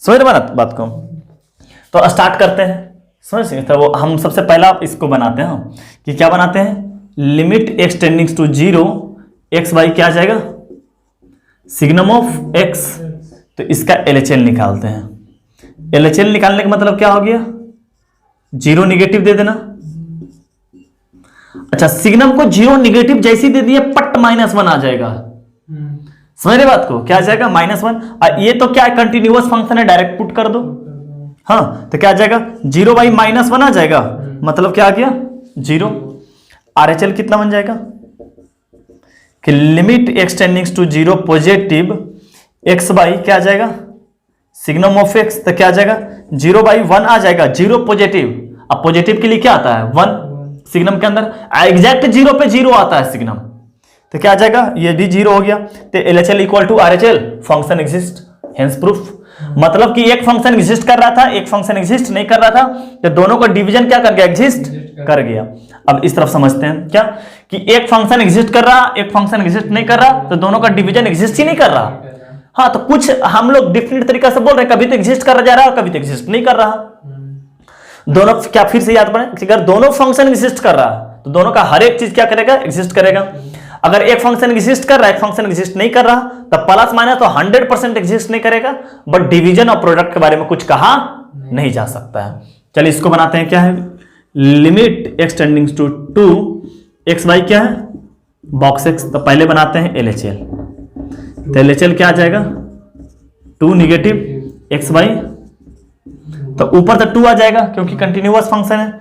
समझ रहे बात को? तो स्टार्ट करते हैं। समझ तो वो हम सबसे पहला इसको बनाते हैं कि क्या बनाते हैं limit x tending to 0 x by क्या आ जाएगा सिग्नम ऑफ x। तो इसका LHL निकालते हैं। LHL निकालने का मतलब क्या हो गया 0 निगेटिव दे देना। अच्छा सिग्नम को 0 निगेटिव जैसी दे दिए पट -1 आ जाएगा। समझ रहे बात को? क्या आ जाएगा -1। ये तो क्या है कंटिन्यूअस फंक्शन है, डायरेक्ट पुट कर दो। हाँ तो क्या आ जाएगा 0 बाई -1 आ जाएगा, मतलब क्या आ गया 0। RHL कितना बन जाएगा कि limit x tending to 0 positive x by क्या आ जाएगा सिग्नम ऑफ x। तो क्या आ जाएगा 0 बाई 1 आ जाएगा, 0 पॉजिटिव। अब पॉजिटिव के लिए क्या आता है 1 सिग्नम के अंदर, एग्जैक्ट 0 पे 0 आता है सिग्नम। तो क्या आ जाएगा ये भी 0 हो गया। तो LHL equal to RHL function exist, hence proof. मतलब कि एक फंक्शन एग्जिस्ट कर रहा था, एक फंक्शन एग्जिस्ट नहीं कर रहा था, तो दोनों का डिवीजन क्या कर गया, एग्जिस्ट कर गया। अब इस तरफ समझते हैं क्या कि एक फंक्शन एग्जिस्ट कर रहा, एक फंक्शन एग्जिस्ट नहीं कर रहा, तो दोनों का डिवीजन एग्जिस्ट ही नहीं कर रहा। हाँ, तो कुछ हम लोग डिफरेंट तरीका से बोल रहे हैं, कभी तो एग्जिस्ट कर जा रहा है और कभी तो एग्जिस्ट नहीं कर रहा। दोनों क्या फिर से याद पड़े, अगर दोनों फंक्शन एग्जिस्ट कर रहा है तो दोनों का हर एक चीज क्या करेगा, एग्जिस्ट करेगा। अगर एक फंक्शन एग्जिस्ट कर रहा है, एक फंक्शन एग्जिस्ट नहीं कर रहा, तो प्लस माइनस तो 100% एग्जिस्ट नहीं करेगा, बट डिवीजन और प्रोडक्ट के बारे में कुछ कहा नहीं जा सकता है। चलिए इसको बनाते हैं, क्या है, limit x tending to 2 x by क्या है, बॉक्स एक्स। तो पहले बनाते हैं LHL। तो LHL क्या आ जाएगा, 2 निगेटिव एक्स बाई, तो ऊपर तो 2 आ जाएगा क्योंकि कंटिन्यूअस फंक्शन है।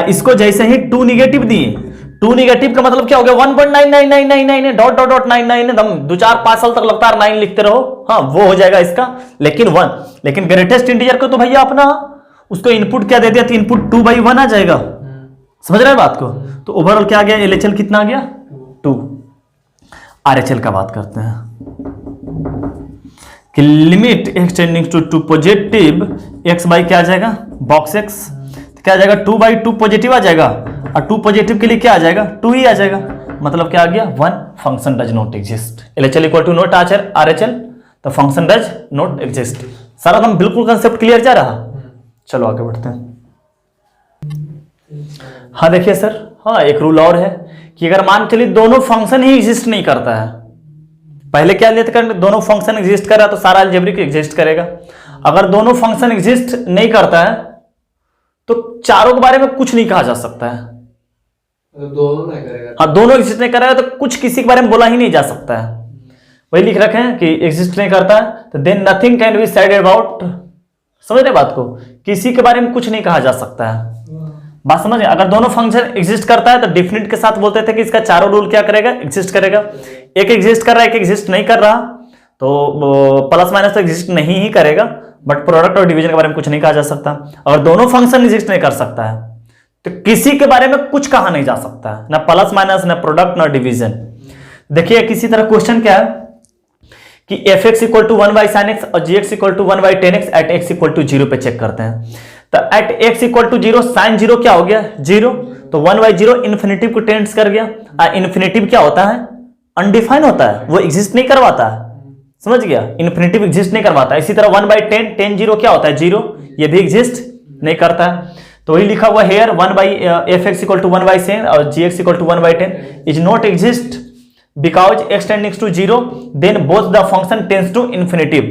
इसको जैसे ही 2 निगेटिव दिए, 2 निगेटिव का मतलब क्या हो गया, 1.99999 डॉट डॉट डॉट 99, एकदम 2-4-5 साल तक लगता है 9 लिखते रहो, हाँ वो हो जाएगा इसका। लेकिन 1, लेकिन ग्रेटेस्ट इंटीजर को तो भैया अपना उसको इनपुट क्या दे दिया, तो इनपुट 2/1 आ जाएगा। समझ रहे हैं बात को। तो ओवरऑल क्या आ गया, LHL कितना आ गया, 2। RHL का बात करते हैं कि limit x tending to positive x by क्या आ जाएगा, बॉक्स एक्स। तो क्या आ जाएगा, 2/2 पॉजिटिव आ जाएगा, और 2 पॉजिटिव के लिए क्या आ जाएगा, 2 ही आ जाएगा। मतलब क्या आ गया, 1 function does not exist. LHL equal to not RHL, तो फंक्शन डज नॉट एग्जिस्ट। सारा एकदम बिल्कुल कंसेप्ट क्लियर जा रहा। चलो आगे बढ़ते हैं। हाँ देखिए सर, हाँ एक रूल और है कि अगर मान चलिए दोनों फंक्शन ही एग्जिस्ट नहीं करता है, पहले क्या लेते कर, दोनों फंक्शन एग्जिस्ट कर रहा है तो सारा अलजेब्रिक एग्जिस्ट करेगा। अगर दोनों फंक्शन एग्जिस्ट नहीं करता है तो चारों के बारे में कुछ नहीं कहा जा सकता है। दोनों नहीं करेगा, हाँ दोनों एग्जिस्ट नहीं कर रहा है तो कुछ किसी के बारे में बोला ही नहीं जा सकता है। वही लिख रखे हैं कि एग्जिस्ट नहीं करता है तो then nothing can be said about. समझ रहे बात को, किसी के बारे में कुछ नहीं कहा जा सकता है। बात समझ। अगर दोनों फंक्शन एग्जिस्ट करता है तो डिफिनिट के साथ बोलते थे कि इसका चारों रूल क्या करेगा, एग्जिस्ट करेगा। एक एग्जिस्ट कर रहा है, एक एग्जिस्ट नहीं कर रहा, तो प्लस माइनस तो एग्जिस्ट नहीं ही करेगा, बट प्रोडक्ट और डिवीजन के बारे में कुछ नहीं कहा जा सकता। अगर दोनों फंक्शन एग्जिस्ट नहीं कर सकता है तो किसी के बारे में कुछ कहा नहीं जा सकता है, ना प्लस माइनस, ना प्रोडक्ट, ना डिवीजन। देखिए किसी तरह क्वेश्चन क्या है कि fx equal to 1/sin x और gx equal to 1/tan x at x equal to 0 पे चेक करते हैं। तो at x equal to 0 sine 0 क्या हो गया, 0, तो 1/0 इन्फिनिटिव को टेंड्स कर गया। इन्फिनिटिव क्या होता है, अनडिफाइन होता है, वो एग्जिस्ट नहीं करवाता है। समझ गया, इन्फिनिटिव एग्जिस्ट नहीं करवाता। इसी तरह 1/10 tan 0 क्या होता है, 0, ये भी एग्जिस्ट नहीं करता है। तो वही लिखा हुआ hair 1/fx equal to 1/sin और gx equal to 1/10 is not exist because x tending to 0 then both the function tends to infinitive.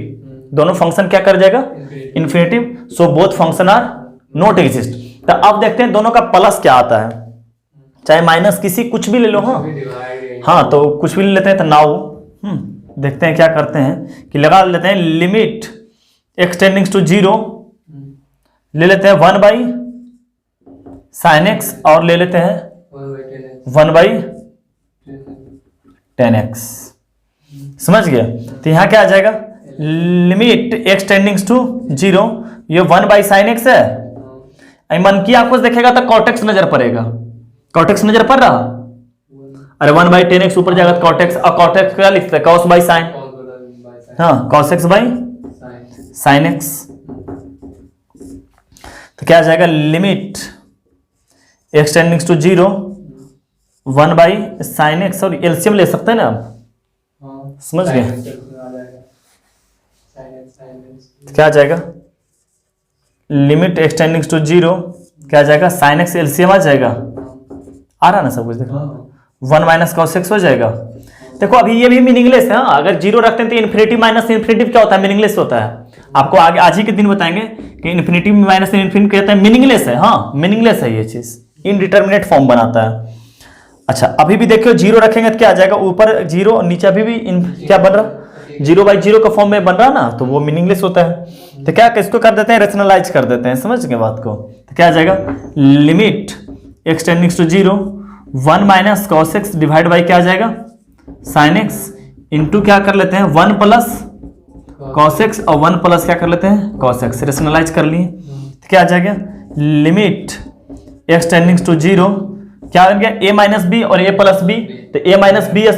दोनों फंक्शन क्या कर जाएगा, infinitive, so both function are not exist. तो अब देखते हैं दोनों का प्लस क्या आता है, चाहे माइनस किसी कुछ भी ले लो। हाँ तो कुछ भी ले लेते हैं। तो नाउ देखते हैं क्या करते हैं कि लगा लेते हैं लिमिट एक्स टेंडिंग टू 0 ले लेते हैं 1/sin x और ले लेते हैं 1/tan x। समझ गया। तो यहां क्या आ जाएगा, लिमिट एक्स टेंडिंग टू 0, ये 1/sin x है। मन की आंखों से देखेगा तो कॉटेक्स नजर पड़ेगा, कॉटेक्स नजर पड़ रहा। अरे 1/tan x ऊपर जाएगा तो कॉटेक्स, और कॉटेक्स क्या लिखते हैं, cos by sin। हाँ cos x by sin x। तो क्या आ जाएगा, limit x tending to 0 1/sin x, और एलसीएम ले सकते हैं ना आप। समझ गए। क्या आ जाएगा, लिमिट एक्स टेंडिंग टू 0 क्या आ जाएगा, sin x एलसीएम आ जाएगा। आ रहा ना सब कुछ, देखो 1 - cos x हो जाएगा। देखो अभी ये भी मीनिंगलेस है। अगर 0 रखते हैं तो इन्फिनिटिव माइनस इन्फिनिटिव क्या होता है, मीनिंगलेस होता है। आपको आगे आज ही के दिन बताएंगे कि इन्फिनिटिव माइनस इन्फिनिटिव कहते हैं, मीनिंगलेस है। हाँ मीनिंगलेस है ये चीज, इनडिटर्मिनेट फॉर्म बनाता है। अच्छा अभी भी देखियो 0 रखेंगे तो क्या आ जाएगा, ऊपर 0 और नीचे अभी भी क्या बन रहा, 0/0 का फॉर्म में बन रहा ना, तो वो मीनिंगलेस होता है। तो क्या इसको कर देते हैं, रेशनलाइज कर देते हैं। समझ गए बात को। तो क्या आ जाएगा, limit x tending to 0 1 - cos x divide by क्या आ जाएगा, sin x इंटू क्या कर लेते हैं 1 + cos x और 1 + क्या कर लेते हैं cos x, रेशनलाइज कर लिए। तो क्या आ जाएगा, लिमिट एक्स टेंडिंग टू 0 क्या आ गया, a - b और a + b। तो a - b a²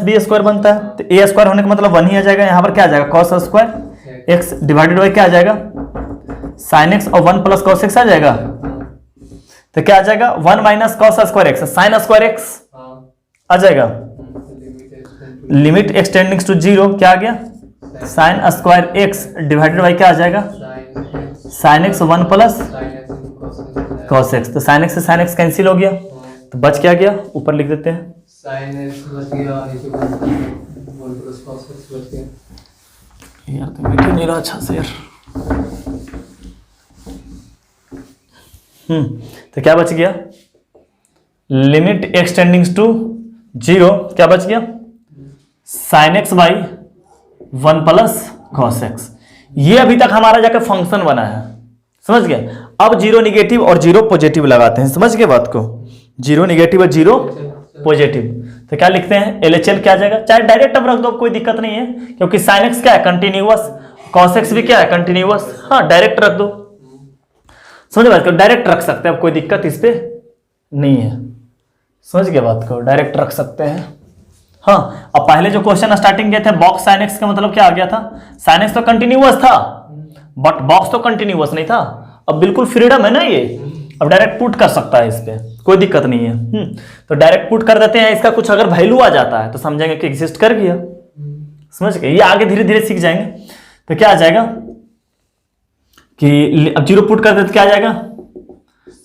- b² बनता है। तो a² होने का मतलब 1 ही आ जाएगा। यहाँ पर क्या आ जाएगा, cos² x डिवाइडेड बाई क्या आ जाएगा, साइन एक्स और 1 प्लस कॉस एक्स आ जाएगा। तो क्या आ जाएगा, 1 minus cos square x, sine square x आ जाएगा। लिमिट एक्सटेंडिंग टू 0 क्या आ गया, sine square x divided by क्या आ जाएगा, sine x 1 plus cos x. तो साइन एक्स से साइन एक्स कैंसिल हो गया, तो बच क्या गया, ऊपर लिख देते हैं sin x बच गया, नीचे 1 प्लस cos x बच गया। यार तो मीटिंग नहीं रहा अच्छा से यार। तो क्या बच गया, लिमिट एक्स टेंडिंग टू 0 क्या बच गया, sine x by 1 plus cos x. ये अभी तक हमारा जाकर फंक्शन बना है, समझ गए। अब 0 निगेटिव और 0 पॉजिटिव लगाते हैं, समझ गए बात को, 0 निगेटिव और 0 पॉजिटिव। तो क्या लिखते हैं, LHL क्या आ जाएगा, चाहे डायरेक्ट अब रख दो कोई दिक्कत नहीं है, क्योंकि साइन एक्स क्या है कंटिन्यूअस, कॉस एक्स भी क्या है कंटिन्यूअस। हाँ डायरेक्ट रख दो, समझ बात को, डायरेक्ट रख सकते हैं, अब कोई दिक्कत इस पे नहीं है, समझ गए बात को, डायरेक्ट रख सकते हैं। हाँ अब पहले जो क्वेश्चन स्टार्टिंग किए थे बॉक्स साइन एक्स का मतलब क्या आ गया था, साइन एक्स तो कंटिन्यूअस था बट बॉक्स तो कंटिन्यूअस नहीं था। अब बिल्कुल फ्रीडम है ना ये, अब डायरेक्ट पुट कर सकता है, इस पे कोई दिक्कत नहीं है। तो डायरेक्ट पुट कर देते हैं, इसका कुछ अगर वैल्यू आ जाता है तो समझेंगे कि एग्जिस्ट कर गया, समझ गए। ये आगे धीरे धीरे सीख जाएंगे। तो क्या आ जाएगा कि अब 0 पुट कर देते क्या आ जाएगा,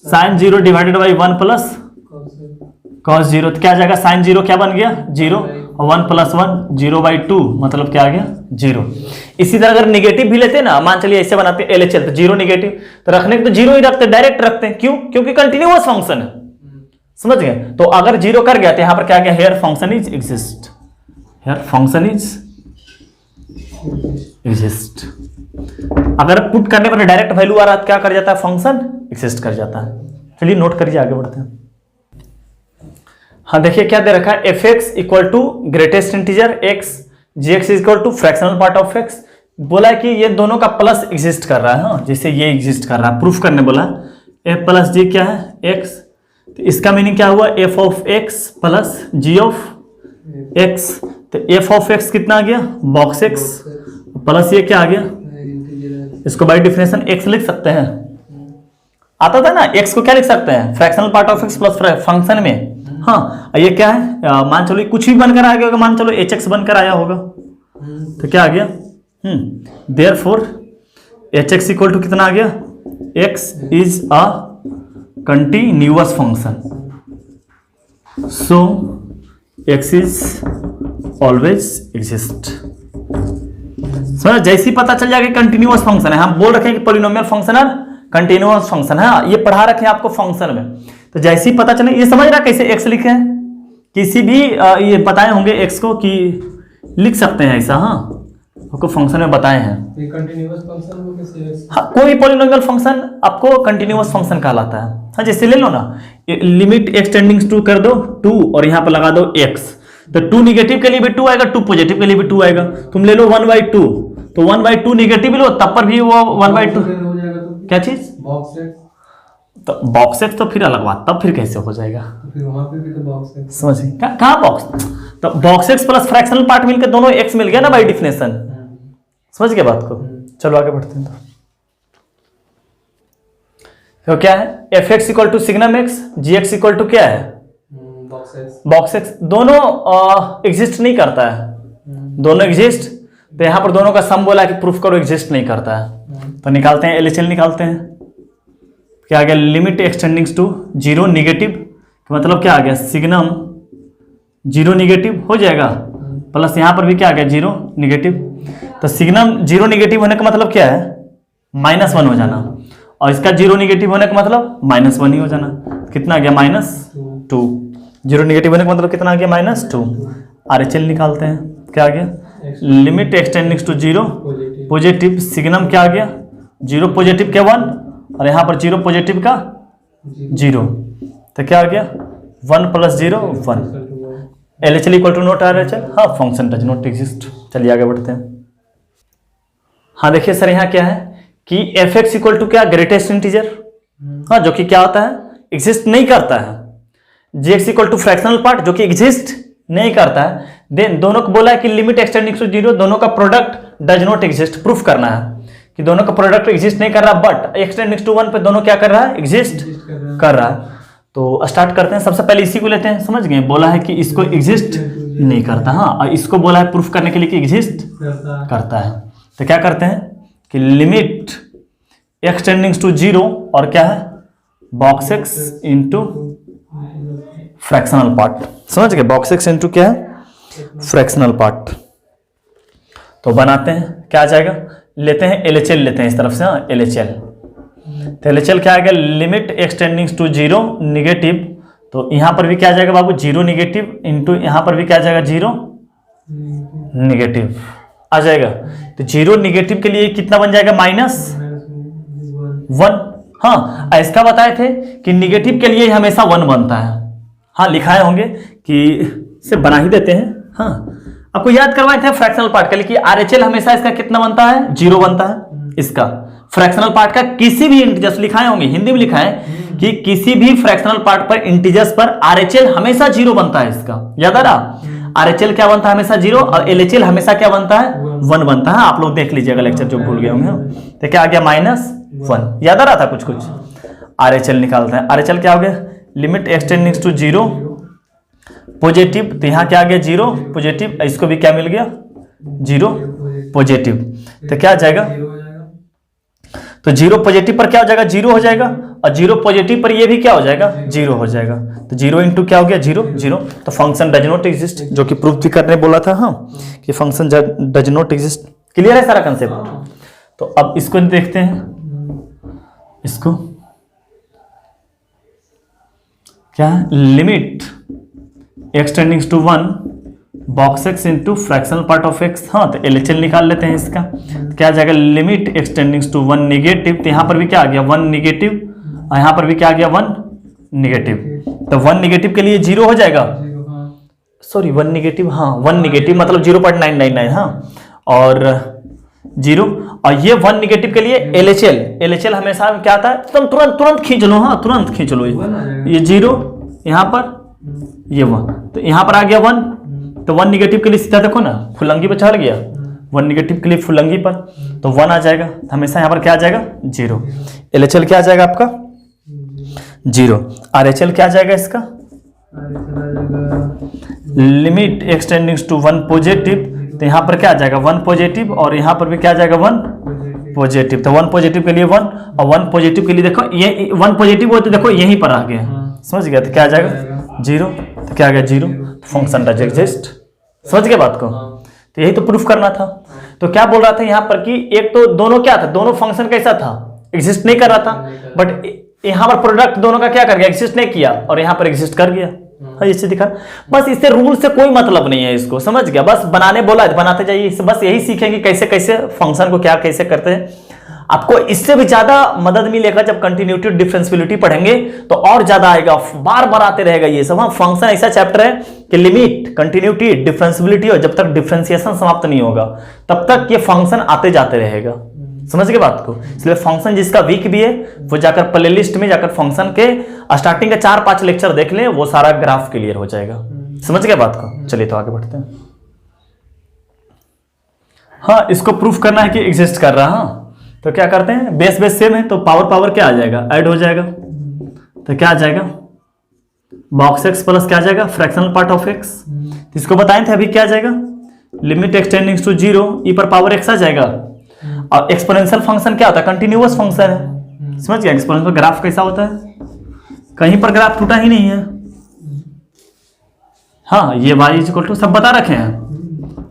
sine 0 divided by 1 plus cos 0। तो क्या आ जाएगा, साइन 0 क्या बन गया 0 और 1 प्लस 1 0/2 मतलब क्या आ गया 0। इसी तरह अगर निगेटिव भी लेते ना, मान चलिए ऐसे बनाते हैं LHL, तो 0 निगेटिव, तो रखने के तो 0 ही रखते, डायरेक्ट रखते हैं, क्यों, क्योंकि कंटिन्यूअस फंक्शन है, समझ गए। तो अगर 0 कर गया तो यहां पर क्या गया, here function is exist, here function is exist. अगर पुट करने पर डायरेक्ट वैल्यू आ रहा है क्या कर जाता है, फंक्शन एग्जिस्ट कर जाता है। चलिए नोट करिए, आगे बढ़ते हैं। हाँ देखिए क्या दे रखा है, F x equal to greatest integer x, g x equal to fractional part of x. बोला है कि ये दोनों का प्लस एग्जिस्ट कर रहा है। हाँ जैसे ये एग्जिस्ट कर रहा है, प्रूफ करने बोला एफ प्लस जी क्या है एक्स, तो इसका मीनिंग क्या हुआ, f of x plus g of x. तो एफ ऑफ एक्स कितना आ गया, बॉक्स एक्स, प्लस ये क्या आ गया, इसको बाय डिफिनेशन एक्स लिख सकते हैं, आता था ना, एक्स को क्या लिख सकते हैं, fractional part of x plus function में। हाँ ये क्या है, मान चलो कुछ भी बनकर आ गया होगा, मान चलो एच एक्स बनकर आया होगा, तो क्या आ गया, therefore h x equal to कितना आ गया, x is a continuous function, so x is always exist. समझ, जैसे ही पता चल जाएगा कंटिन्यूअस फंक्शन है, हम बोल रखे हैं कि पॉलिनोमियल फंक्शन है कंटिन्यूअस फंक्शन है, ये पढ़ा रखे हैं आपको फंक्शन में, तो जैसे ही पता चले, ये समझ रहा कैसे एक्स लिखे हैं, किसी भी ये बताए होंगे एक्स को कि लिख सकते हैं ऐसा। हाँ आपको फंक्शन में बताए हैं, कंटिन्यूअस फंक्शन को कैसे, हाँ कोई पॉलिनोमियल फंक्शन आपको कंटिन्यूअस फंक्शन कहलाता है। हाँ जैसे ले लो ना, लिमिट एक्सटेंडिंग टू कर दो 2 और यहाँ पर लगा दो x, तो 2 निगेटिव के लिए भी 2 आएगा, 2 पॉजिटिव के लिए भी 2 आएगा। तुम ले लो 1/2, तो 1/2 निगेटिव लो तब पर भी वो 1/2 क्या चीज, बॉक्स एक्स, तो बॉक्स एक्स तो फिर अलग बात, तब फिर कैसे हो जाएगा, तो फिर वहां पे भी तो बॉक्स एक्स, समझिए कहाँ बॉक्स, तो box x plus fractional part मिलकर दोनों एक्स मिल गया ना बाय डिफिनेशन, समझ गए बात को। चलो आगे बढ़ते हैं। तो क्या है, F x equal to signum x, g x equal to क्या है बॉक्स एक्स, बॉक्स एक्स। दोनों एग्जिस्ट नहीं करता है, दोनों एग्जिस्ट, तो यहां पर दोनों का सम बोला कि प्रूफ करो एग्जिस्ट नहीं करता है, तो निकालते हैं, एलएचएल निकालते हैं। क्या आ गया, लिमिट एक्सटेंडिंग टू 0 निगेटिव, मतलब क्या आ गया, सिग्नम 0 निगेटिव हो जाएगा, प्लस यहां पर भी क्या आ गया 0 निगेटिव, तो सिग्नम 0 निगेटिव होने का मतलब क्या है, -1 हो जाना, और इसका 0 निगेटिव होने का मतलब -1 ही हो जाना। कितना आ गया, -2। 0 निगेटिव होने का मतलब कितना आ गया, -2। आरएचएल निकालते हैं, क्या आ गया, limit x tending to 0 positive, signum क्या आ गया 0 पॉजिटिव के 1 और यहां पर 0 पॉजिटिव का 0, तो क्या आ गया 1 + 0 1। LHL equal to not RHL, हाँ फंक्शन डज नॉट एग्जिस्ट। चलिए आगे बढ़ते हैं। हाँ देखिए सर यहाँ क्या है कि एफ एक्स इक्वल टू क्या, ग्रेटेस्ट इंटीजर, हाँ जो कि क्या होता है, एग्जिस्ट नहीं करता है। G x equal to fractional part जो कि एग्जिस्ट नहीं करता है, देन दोनों को बोला है कि लिमिट एक्सटेंडिंग टू जीरो, दोनों का product does not exist, proof करना है कि दोनों का प्रोडक्ट एग्जिस्ट नहीं कर रहा, बट एक्सटेंडिंग टू 1 पे दोनों क्या कर रहा है, एग्जिस्ट कर रहा है। तो स्टार्ट करते हैं, सबसे पहले इसी को लेते हैं, समझ गए, बोला है कि इसको एग्जिस्ट नहीं करता, हाँ, और इसको बोला है प्रूफ करने के लिए कि एग्जिस्ट करता है। तो क्या करते हैं कि लिमिट एक्सटेंडिंग टू जीरो और क्या है, box x into fractional part, समझ गए, बॉक्स एक्स इंटू क्या है, फ्रैक्शनल पार्ट। तो बनाते हैं, क्या आ जाएगा, लेते हैं LHL लेते हैं इस तरफ से, हाँ LHL। तो LHL क्या आएगा, limit x tending to zero negative, तो यहां पर भी क्या आ जाएगा बाबू, जीरो निगेटिव इंटू यहां पर भी क्या आ जाएगा, जीरो निगेटिव आ जाएगा। तो जीरो निगेटिव के लिए कितना बन जाएगा, -1। हाँ, इसका बताए थे कि निगेटिव के लिए हमेशा 1 बनता है, हाँ लिखाए होंगे कि इसे बना ही देते हैं, हाँ आपको याद करवाए थे फ्रैक्शनल पार्ट के लिए कि RHL हमेशा इसका कितना बनता है, 0 बनता है इसका, फ्रैक्शनल पार्ट का किसी भी इंटीजर्स लिखाए होंगे, हिंदी में लिखा है कि किसी भी फ्रैक्शनल पार्ट पर इंटीजर्स पर RHL हमेशा 0 बनता है इसका, याद आ रहा, RHL क्या बनता है हमेशा 0 और LHL हमेशा क्या बनता है, 1 बनता है। आप लोग देख लीजिएगा लेक्चर जो भूल गए होंगे, तो क्या आ गया, -1, याद आ रहा था कुछ कुछ। RHL निकालते हैं, RHL क्या हो गया, limit x tending to zero positive, तो यहाँ क्या आ गया, 0 पॉजिटिव, इसको भी क्या मिल गया, 0 पॉजिटिव, तो क्या आ जाएगा, तो 0 पॉजिटिव पर क्या हो जाएगा, 0 हो जाएगा, और 0 पॉजिटिव पर ये भी क्या हो जाएगा, 0 हो जाएगा। तो 0 इंटू क्या हो गया, 0 0, तो फंक्शन डज नॉट एग्जिस्ट, जो कि प्रूफ भी करने बोला था, हाँ कि function does not exist. Clear है सारा कंसेप्ट। तो अब इसको देखते हैं, इसको क्या है, limit x tending to 1 box x into fractional part of x, हाँ तो LHL निकाल लेते हैं इसका, तो क्या आ जाएगा, लिमिट एक्सटेंडिंग टू 1 निगेटिव, तो यहाँ पर भी क्या आ गया, 1 निगेटिव, और यहाँ पर भी क्या आ गया, 1 निगेटिव, तो 1 निगेटिव के लिए 0 हो जाएगा, सॉरी 1 निगेटिव, हाँ 1 निगेटिव मतलब 0.999, हाँ, और 0, और ये 1 निगेटिव के लिए LHL हमेशा क्या आता है, तुम तुरंत खींच लो, हाँ तुरंत खींच लो, ये 0 यहाँ पर, ये 1, तो यहाँ पर आ गया 1, तो 1 निगेटिव के लिए सीधा देखो ना, फुलंगी पर चढ़ गया, 1 निगेटिव के लिए फुलंगी पर, तो 1 आ जाएगा, हमेशा यहाँ पर क्या आ जाएगा, 0। LHL क्या आ जाएगा आपका, 0। RHL क्या आ जाएगा इसका, लिमिट एक्सटेंडिंग टू 1 पॉजिटिव, तो यहाँ पर क्या आ जाएगा, 1 पॉजिटिव, और यहाँ पर भी क्या आ जाएगा, 1 पॉजिटिव, तो 1 पॉजिटिव के लिए 1, और 1 पॉजिटिव के लिए देखो ये 1 पॉजिटिव हो तो देखो यहीं पर आ गया, समझ गया, तो क्या आ जाएगा, 0, तो क्या आ गया, 0, फंक्शन डज एग्जिस्ट, समझ गए बात को। तो यही तो प्रूफ करना था। तो क्या बोल रहा था यहाँ पर कि एक तो दोनों क्या था, दोनों फंक्शन कैसा था, एग्जिस्ट नहीं कर रहा था, बट यहाँ पर प्रोडक्ट दोनों का क्या कर गया, एग्जिस्ट नहीं किया, और यहाँ पर एग्जिस्ट कर गया, हाँ इससे दिखा। बस इससे रूल से कोई मतलब नहीं है, इसको समझ गया, बस बनाने बोला है बनाते जाइए, बस यही सीखेंगे कैसे कैसे फंक्शन को क्या कैसे करते हैं। आपको इससे भी ज्यादा मदद मिलेगा जब कंटिन्यूटी डिफरेंशियबिलिटी पढ़ेंगे, तो और ज्यादा आएगा, बार बार आते रहेगा ये सब। हाँ फंक्शन ऐसा चैप्टर है कि लिमिट, कंटिन्यूटी, डिफरेंशियबिलिटी, और जब तक डिफरेंशिएशन समाप्त नहीं होगा तब तक ये फंक्शन आते जाते रहेगा, समझ गए बात को। इसलिए फंक्शन जिसका वीक भी है वो जाकर प्लेलिस्ट में जाकर फंक्शन के स्टार्टिंग के 4-5 लेक्चर देख ले, वो सारा ग्राफ क्लियर हो जाएगा, समझ गए बात को। चलिए तो आगे बढ़ते हैं। हाँ इसको प्रूफ करना है कि एग्जिस्ट कर रहा है, हाँ तो क्या करते हैं, बेस सेम है तो पावर क्या आ जाएगा, ऐड हो जाएगा, तो क्या आ जाएगा, बॉक्स एक्स प्लस क्या आ जाएगा, फ्रैक्शनल पार्ट ऑफ एक्स। तो इसको बताए थे अभी, क्या आ जाएगा, लिमिट एक्सटेंडिंग टू 0 ई पर पावर एक्स आ जाएगा। और एक्सपोनेंशियल फंक्शन क्या होता है, कंटिन्यूअस फंक्शन है, समझ गया। एक्सपोनेंशियल ग्राफ कैसा होता है, कहीं पर ग्राफ टूटा ही नहीं है, हाँ ये y इक्वल टू सब बता रखे हैं,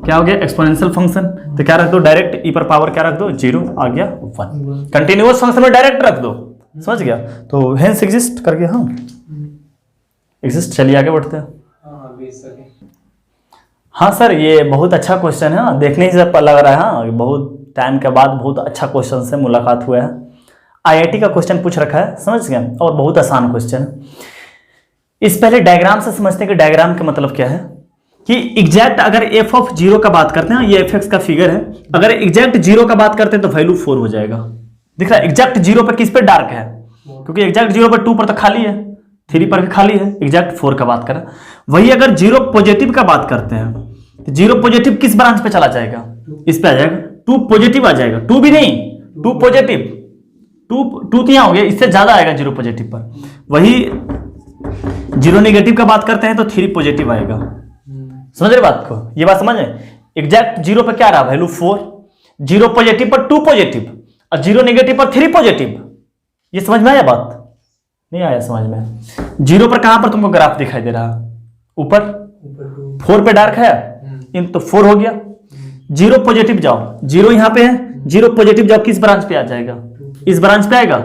क्या हो गया एक्सपोनेंशियल फंक्शन, तो क्या रख दो डायरेक्ट, ई पर पावर क्या रख दो 0 आ गया 1, कंटिन्यूअस फंक्शन में डायरेक्ट रख दो, समझ गया। तो हेंस एग्जिस्ट कर गया, हाँ एग्जिस्ट। चलिए आगे बढ़ते हैं। हाँ सर ये बहुत अच्छा क्वेश्चन है, हाँ देखने से लग रहा है, हाँ बहुत टाइम के बाद बहुत अच्छा क्वेश्चन से मुलाकात हुआ है। IIT का क्वेश्चन पूछ रखा है, समझ गए, और बहुत आसान क्वेश्चन है। इस पहले डायग्राम से समझते हैं कि डायग्राम का मतलब क्या है, कि एग्जैक्ट अगर f ऑफ 0 का बात करते हैं, ये fx का फिगर है, अगर एग्जैक्ट 0 का बात करते हैं तो वैल्यू 4 हो जाएगा। दिख रहा है एग्जैक्ट 0 पर किस पे डार्क है, क्योंकि एग्जैक्ट 0 पर 2 पर तो खाली है, 3 पर भी खाली है, एग्जैक्ट 4 का बात करें। वही अगर 0 पॉजिटिव का बात करते हैं तो 0 पॉजिटिव किस ब्रांच पे चला जाएगा, इस पे आ जाएगा, 2 पॉजिटिव आ जाएगा, 2 भी नहीं 2 पॉजिटिव, 2 तो यहां हो गया, इससे ज्यादा आएगा 0 पॉजिटिव पर। वही 0 नेगेटिव का बात करते हैं तो 3 पॉजिटिव आएगा। समझ रहे बात को, ये बात समझ रहे, एग्जैक्ट 0 पर क्या रहा वैल्यू 4, 0 पॉजिटिव पर 2 पॉजिटिव और 0 नेगेटिव पर 3 पॉजिटिव। ये समझ में आया बात, नहीं आया समझ में। 0 पर कहां पर तुमको ग्राफ दिखाई दे रहा, ऊपर 4 पे डार्क है, इन तो 4 हो गया। 0 पॉजिटिव जाओ, 0 यहां पे है, 0 पॉजिटिव जाओ किस ब्रांच पे आ जाएगा, इस ब्रांच पे आएगा।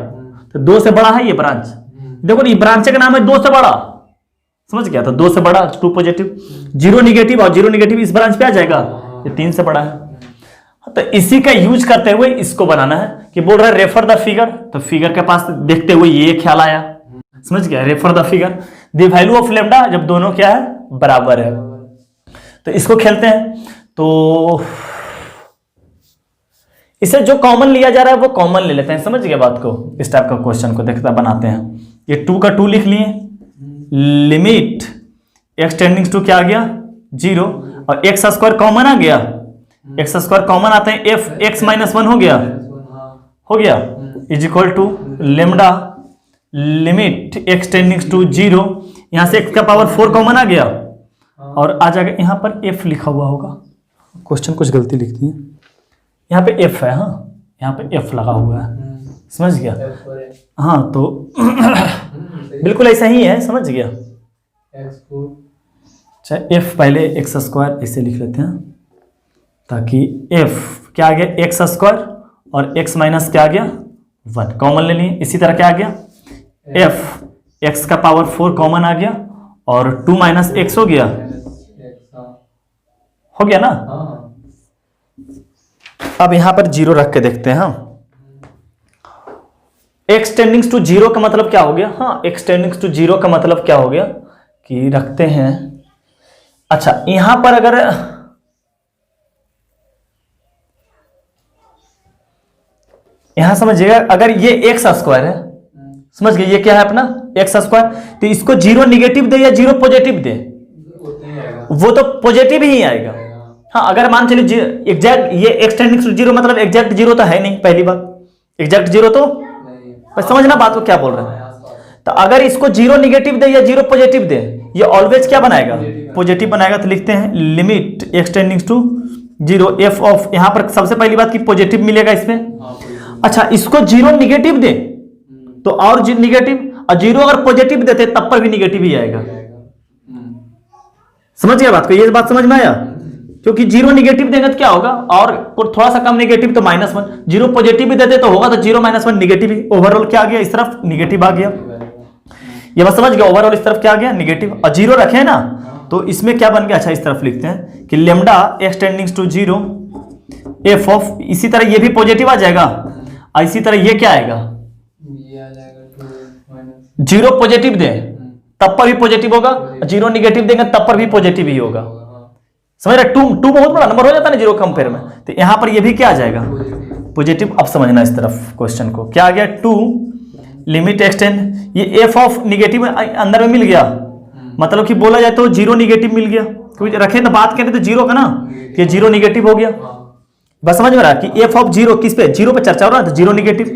तो 2 से बड़ा है ये ब्रांच, देखो ये ब्रांच का नाम है 2 से बड़ा, समझ गया, तो 2 से बड़ा 2 पॉजिटिव, 0 नेगेटिव और 0 नेगेटिव इस ब्रांच पे आ जाएगा, ये 3 से बड़ा है। तो इसी का यूज करते हुए इसको बनाना है कि बोल रहा है रेफर द फिगर, तो फिगर के पास देखते हुए ये ख्याल आया, समझ गया, refer the figure the value of lambda, जब दोनों क्या है बराबर है। तो इसको खेलते हैं, तो इसे जो कॉमन लिया जा रहा है वो कॉमन ले लेते हैं, समझ गया बात को। इस टाइप का क्वेश्चन को देखता बनाते हैं, ये 2 का 2 लिख लिए, लिमिट x टेंडिंग टू क्या आ गया 0 और x स्क्वायर कॉमन आ गया, x स्क्वायर कॉमन आते हैं f x माइनस 1 हो गया is equal to lambda limit x tending to 0, यहां से x का पावर 4 कॉमन आ गया और आ जाएगा, यहां पर f लिखा हुआ होगा, क्वेश्चन कुछ गलती लिख दी है, यहाँ पे f है, हाँ यहाँ पे f लगा हुआ है, समझ गया, हाँ तो बिल्कुल ऐसा ही है, समझ गया। अच्छा f पहले x स्क्वायर ऐसे लिख लेते हैं, ताकि f क्या आ गया x स्क्वायर और x माइनस क्या आ गया 1 कॉमन ले लिए, इसी तरह क्या आ गया f x का पावर 4 कॉमन आ गया और 2 माइनस x हो गया ना। अब यहां पर 0 रख के देखते हैं, हाँ x टेंडिंग टू 0 का मतलब क्या हो गया, हाँ x टेंडिंग टू 0 का मतलब क्या हो गया कि रखते हैं, अच्छा यहां पर अगर यहां समझिएगा, अगर ये x स्क्वायर है, समझ गए, ये क्या है अपना x स्क्वायर, तो इसको 0 निगेटिव दे या 0 पॉजिटिव दे, वो तो पॉजिटिव ही आएगा। हाँ अगर मान चलिए एग्जैक्ट ये x टेंडिंग टू 0 मतलब एग्जैक्ट 0 तो है नहीं, पहली बात एग्जैक्ट 0 तो बस समझना बात को क्या बोल रहे हैं। तो अगर इसको 0 निगेटिव दे या 0 पॉजिटिव दे, ये ऑलवेज क्या बनाएगा पॉजिटिव बनाएगा। तो लिखते हैं limit x tending to 0 f of, यहां पर सबसे पहली बात की पॉजिटिव मिलेगा इसमें। अच्छा इसको 0 निगेटिव दे तो और निगेटिव, और 0 अगर पॉजिटिव देते तब पर भी निगेटिव ही आएगा, समझ गया बात को, ये बात समझ में आया, क्योंकि 0 निगेटिव देंगे तो क्या होगा, और थोड़ा सा कम निगेटिव तो -1, 0 पॉजिटिव भी देते तो होगा तो 0 -1 निगेटिव ही, ओवरऑल क्या आ गया इस तरफ निगेटिव आ गया, ये बात समझ गया, ओवरऑल इस तरफ क्या आ गया निगेटिव, और 0 रखे ना तो इसमें क्या बन गया, अच्छा इस तरफ लिखते हैं कि lambda x tending to 0 f of, इसी तरह ये भी पॉजिटिव आ जाएगा और इसी तरह ये क्या आएगा, 0 पॉजिटिव दे तब पर भी पॉजिटिव होगा, 0 निगेटिव देंगे तब पर भी पॉजिटिव ही होगा, समझ रहे, 2 बहुत बड़ा नंबर हो जाता है ना 0 कंपेयर में, तो यहां पर ये भी क्या आ जाएगा पॉजिटिव। अब समझना इस तरफ क्वेश्चन को, क्या आ गया 2 लिमिट एक्सटेंड, ये f ऑफ निगेटिव अंदर में मिल गया, मतलब कि बोला जाए तो 0 निगेटिव मिल गया, क्योंकि रखे तो बात करें तो 0 का ना, ये 0 निगेटिव हो गया, बस समझ में रहा कि f ऑफ 0 किस पे 0 पे चर्चा हो रहा है, तो 0 निगेटिव,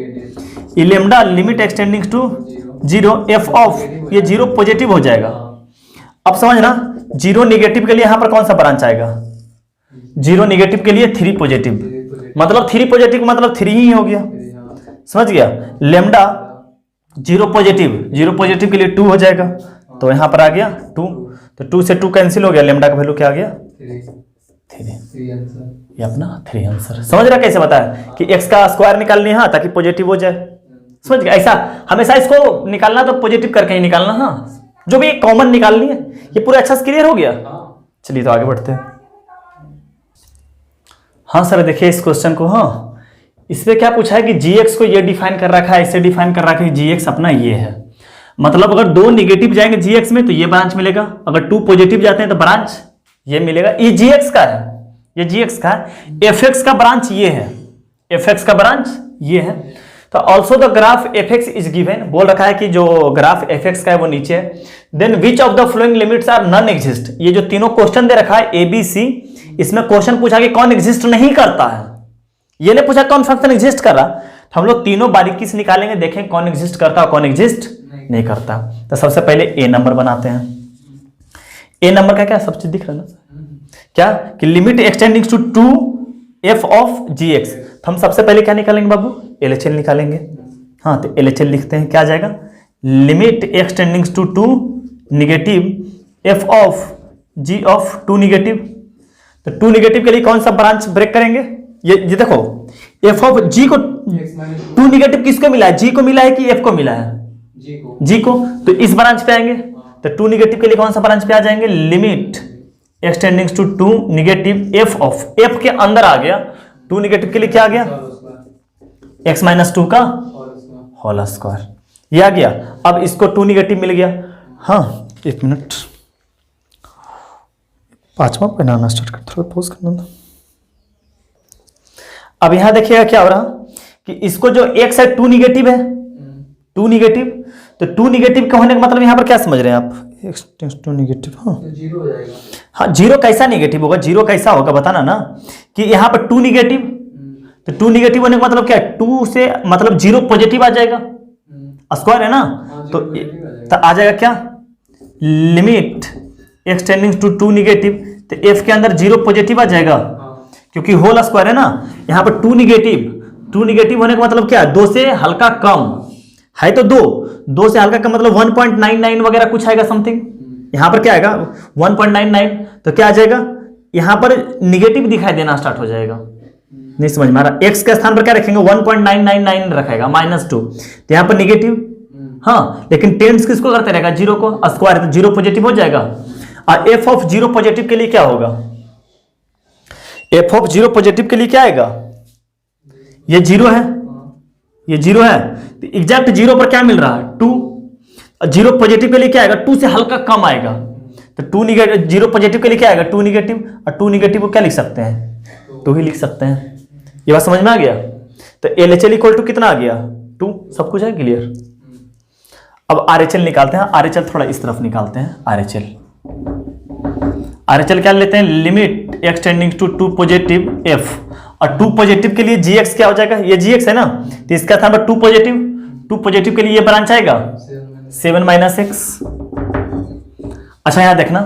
ये lambda limit x tending to 0 f of, ये 0 पॉजिटिव हो जाएगा। अब समझना 0 निगेटिव के लिए यहां पर कौन सा ब्रांच आएगा, 0 निगेटिव के लिए 3 पॉजिटिव, मतलब 3 पॉजिटिव मतलब 3 ही हो गया, समझ गया, लेमडा 0 पॉजिटिव के लिए 2 हो जाएगा, तो यहां पर आ गया 2, तो 2 से 2 कैंसिल हो गया, लेमडा का वैल्यू क्या आ गया 3, ये अपना 3 आंसर। समझ रहा कैसे बताया कि x का स्क्वायर निकाल लिया, हाँ ताकि पॉजिटिव हो जाए, समझ गया, ऐसा हमेशा इसको निकालना तो पॉजिटिव करके ही निकालना, हाँ जो भी कॉमन निकालनी है, ये पूरा अच्छा से क्लियर हो गया। चलिए तो आगे बढ़ते हैं, हाँ सर देखिए इस क्वेश्चन को, हाँ इसमें क्या पूछा है कि gx को ये डिफाइन कर रखा है, ऐसे डिफाइन कर रखा है कि gx अपना ये है, मतलब अगर 2 निगेटिव जाएंगे gx में तो ये ब्रांच मिलेगा, अगर 2 पॉजिटिव जाते हैं तो ब्रांच ये मिलेगा, ये gx का है, ये gx का है, fx का ब्रांच ये है, fx का ब्रांच ये है, तो also the graph F x is given, बोल रखा है कि जो ग्राफ एफ एक्स का है वो नीचे है। Then which of the following limits are non exist, ये जो तीनों क्वेश्चन दे रखा है ए बी सी, इसमें क्वेश्चन पूछा कि कौन एग्जिस्ट नहीं करता है, ये नहीं पूछा कौन फंक्शन एग्जिस्ट कर रहा। तो हम लोग तीनों बारीकी से निकालेंगे, देखें कौन एग्जिस्ट करता है कौन एग्जिस्ट नहीं करता। तो सबसे पहले ए नंबर बनाते हैं। ए नंबर का क्या सब चीज दिख रहा है ना, क्या कि limit x tending to 2 f of g x. तो हम सबसे पहले क्या निकालेंगे बाबू, एलएचएल निकालेंगे। हाँ तो एलएचएल लिखते हैं, क्या आ जाएगा, limit x tending to 2 negative f of g of 2 negative. तो 2 नेगेटिव के लिए कौन सा ब्रांच ब्रेक करेंगे, ये देखो एफ ऑफ जी को 2 नेगेटिव किसको मिला है, जी को मिला है कि एफ को मिला है, जी को। तो इस ब्रांच पे आएंगे, तो 2 नेगेटिव के लिए कौन सा ब्रांच पे आ जाएंगे, limit x tending to 2 negative f of, f के अंदर आ गया 2 नेगेटिव के लिए क्या आ गया, x माइनस 2 का होल स्क्वायर, ये आ गया। अब इसको 2 नेगेटिव मिल गया। हाँ एक मिनट, 5वां बनाना स्टार्ट कर, थोड़ा पॉज करना था। अब यहां देखिएगा क्या हो रहा कि इसको जो x है 2 नेगेटिव है, 2 नेगेटिव, तो 2 नेगेटिव का होने का मतलब यहां पर क्या समझ रहे हैं आप, x टेंड्स टू नेगेटिव। हाँ तो जीरो हो जाएगा। हाँ जीरो कैसा नेगेटिव होगा, जीरो कैसा होगा बताना ना, कि यहां पर 2 नेगेटिव, तो 2 नेगेटिव होने का मतलब क्या है, 2 से मतलब 0 पॉजिटिव आ जाएगा, स्क्वायर है ना, तो आ जाएगा क्या, लिमिट एक्सटेंडिंग टू 2 नेगेटिव, तो f के अंदर 0 पॉजिटिव आ जाएगा क्योंकि होल स्क्वायर है ना। यहां पर 2 नेगेटिव होने का मतलब क्या है, 2 से हल्का कम है, तो 2 से हल्का कम मतलब 1.99 वगैरह कुछ आएगा समथिंग। यहां पर क्या आएगा 1.99, तो क्या आ जाएगा, यहां पर निगेटिव दिखाई देना स्टार्ट हो जाएगा। नहीं समझ में आ रहा, x के स्थान पर क्या रखेंगे 1.999 रखेगा -2, तो यहां पर निगेटिव। हाँ लेकिन टेंस किसको करते रहेगा, 0 को, स्क्वायर तो 0 पॉजिटिव हो जाएगा। और एफ ऑफ 0 पॉजिटिव के लिए क्या होगा, एफ ऑफ 0 पॉजिटिव के लिए क्या आएगा, ये 0 है, ये 0 है, तो एग्जैक्ट 0 पर क्या मिल रहा है 2, 0 पॉजिटिव के लिए क्या आएगा 2 से हल्का कम आएगा, तो 2 नेगेटिव 0 पॉजिटिव के लिए क्या आएगा 2 नेगेटिव, और 2 नेगेटिव को क्या लिख सकते हैं 2 ही लिख सकते हैं। ये बात समझ में आ गया। तो एलएचएल इक्वल टू कितना आ गया 2, सब कुछ है क्लियर। अब आरएचएल निकालते हैं, आरएचएल थोड़ा इस तरफ निकालते हैं, आरएचएल क्या लेते हैं, limit x tending to 2 positive f, और 2 पॉजिटिव के लिए जीएक्स क्या हो जाएगा, ये जीएक्स है ना, तो इसका स्थान पर 2 पॉजिटिव के लिए ये ब्रांच आएगा 7 माइनस एक्स। अच्छा यहां देखना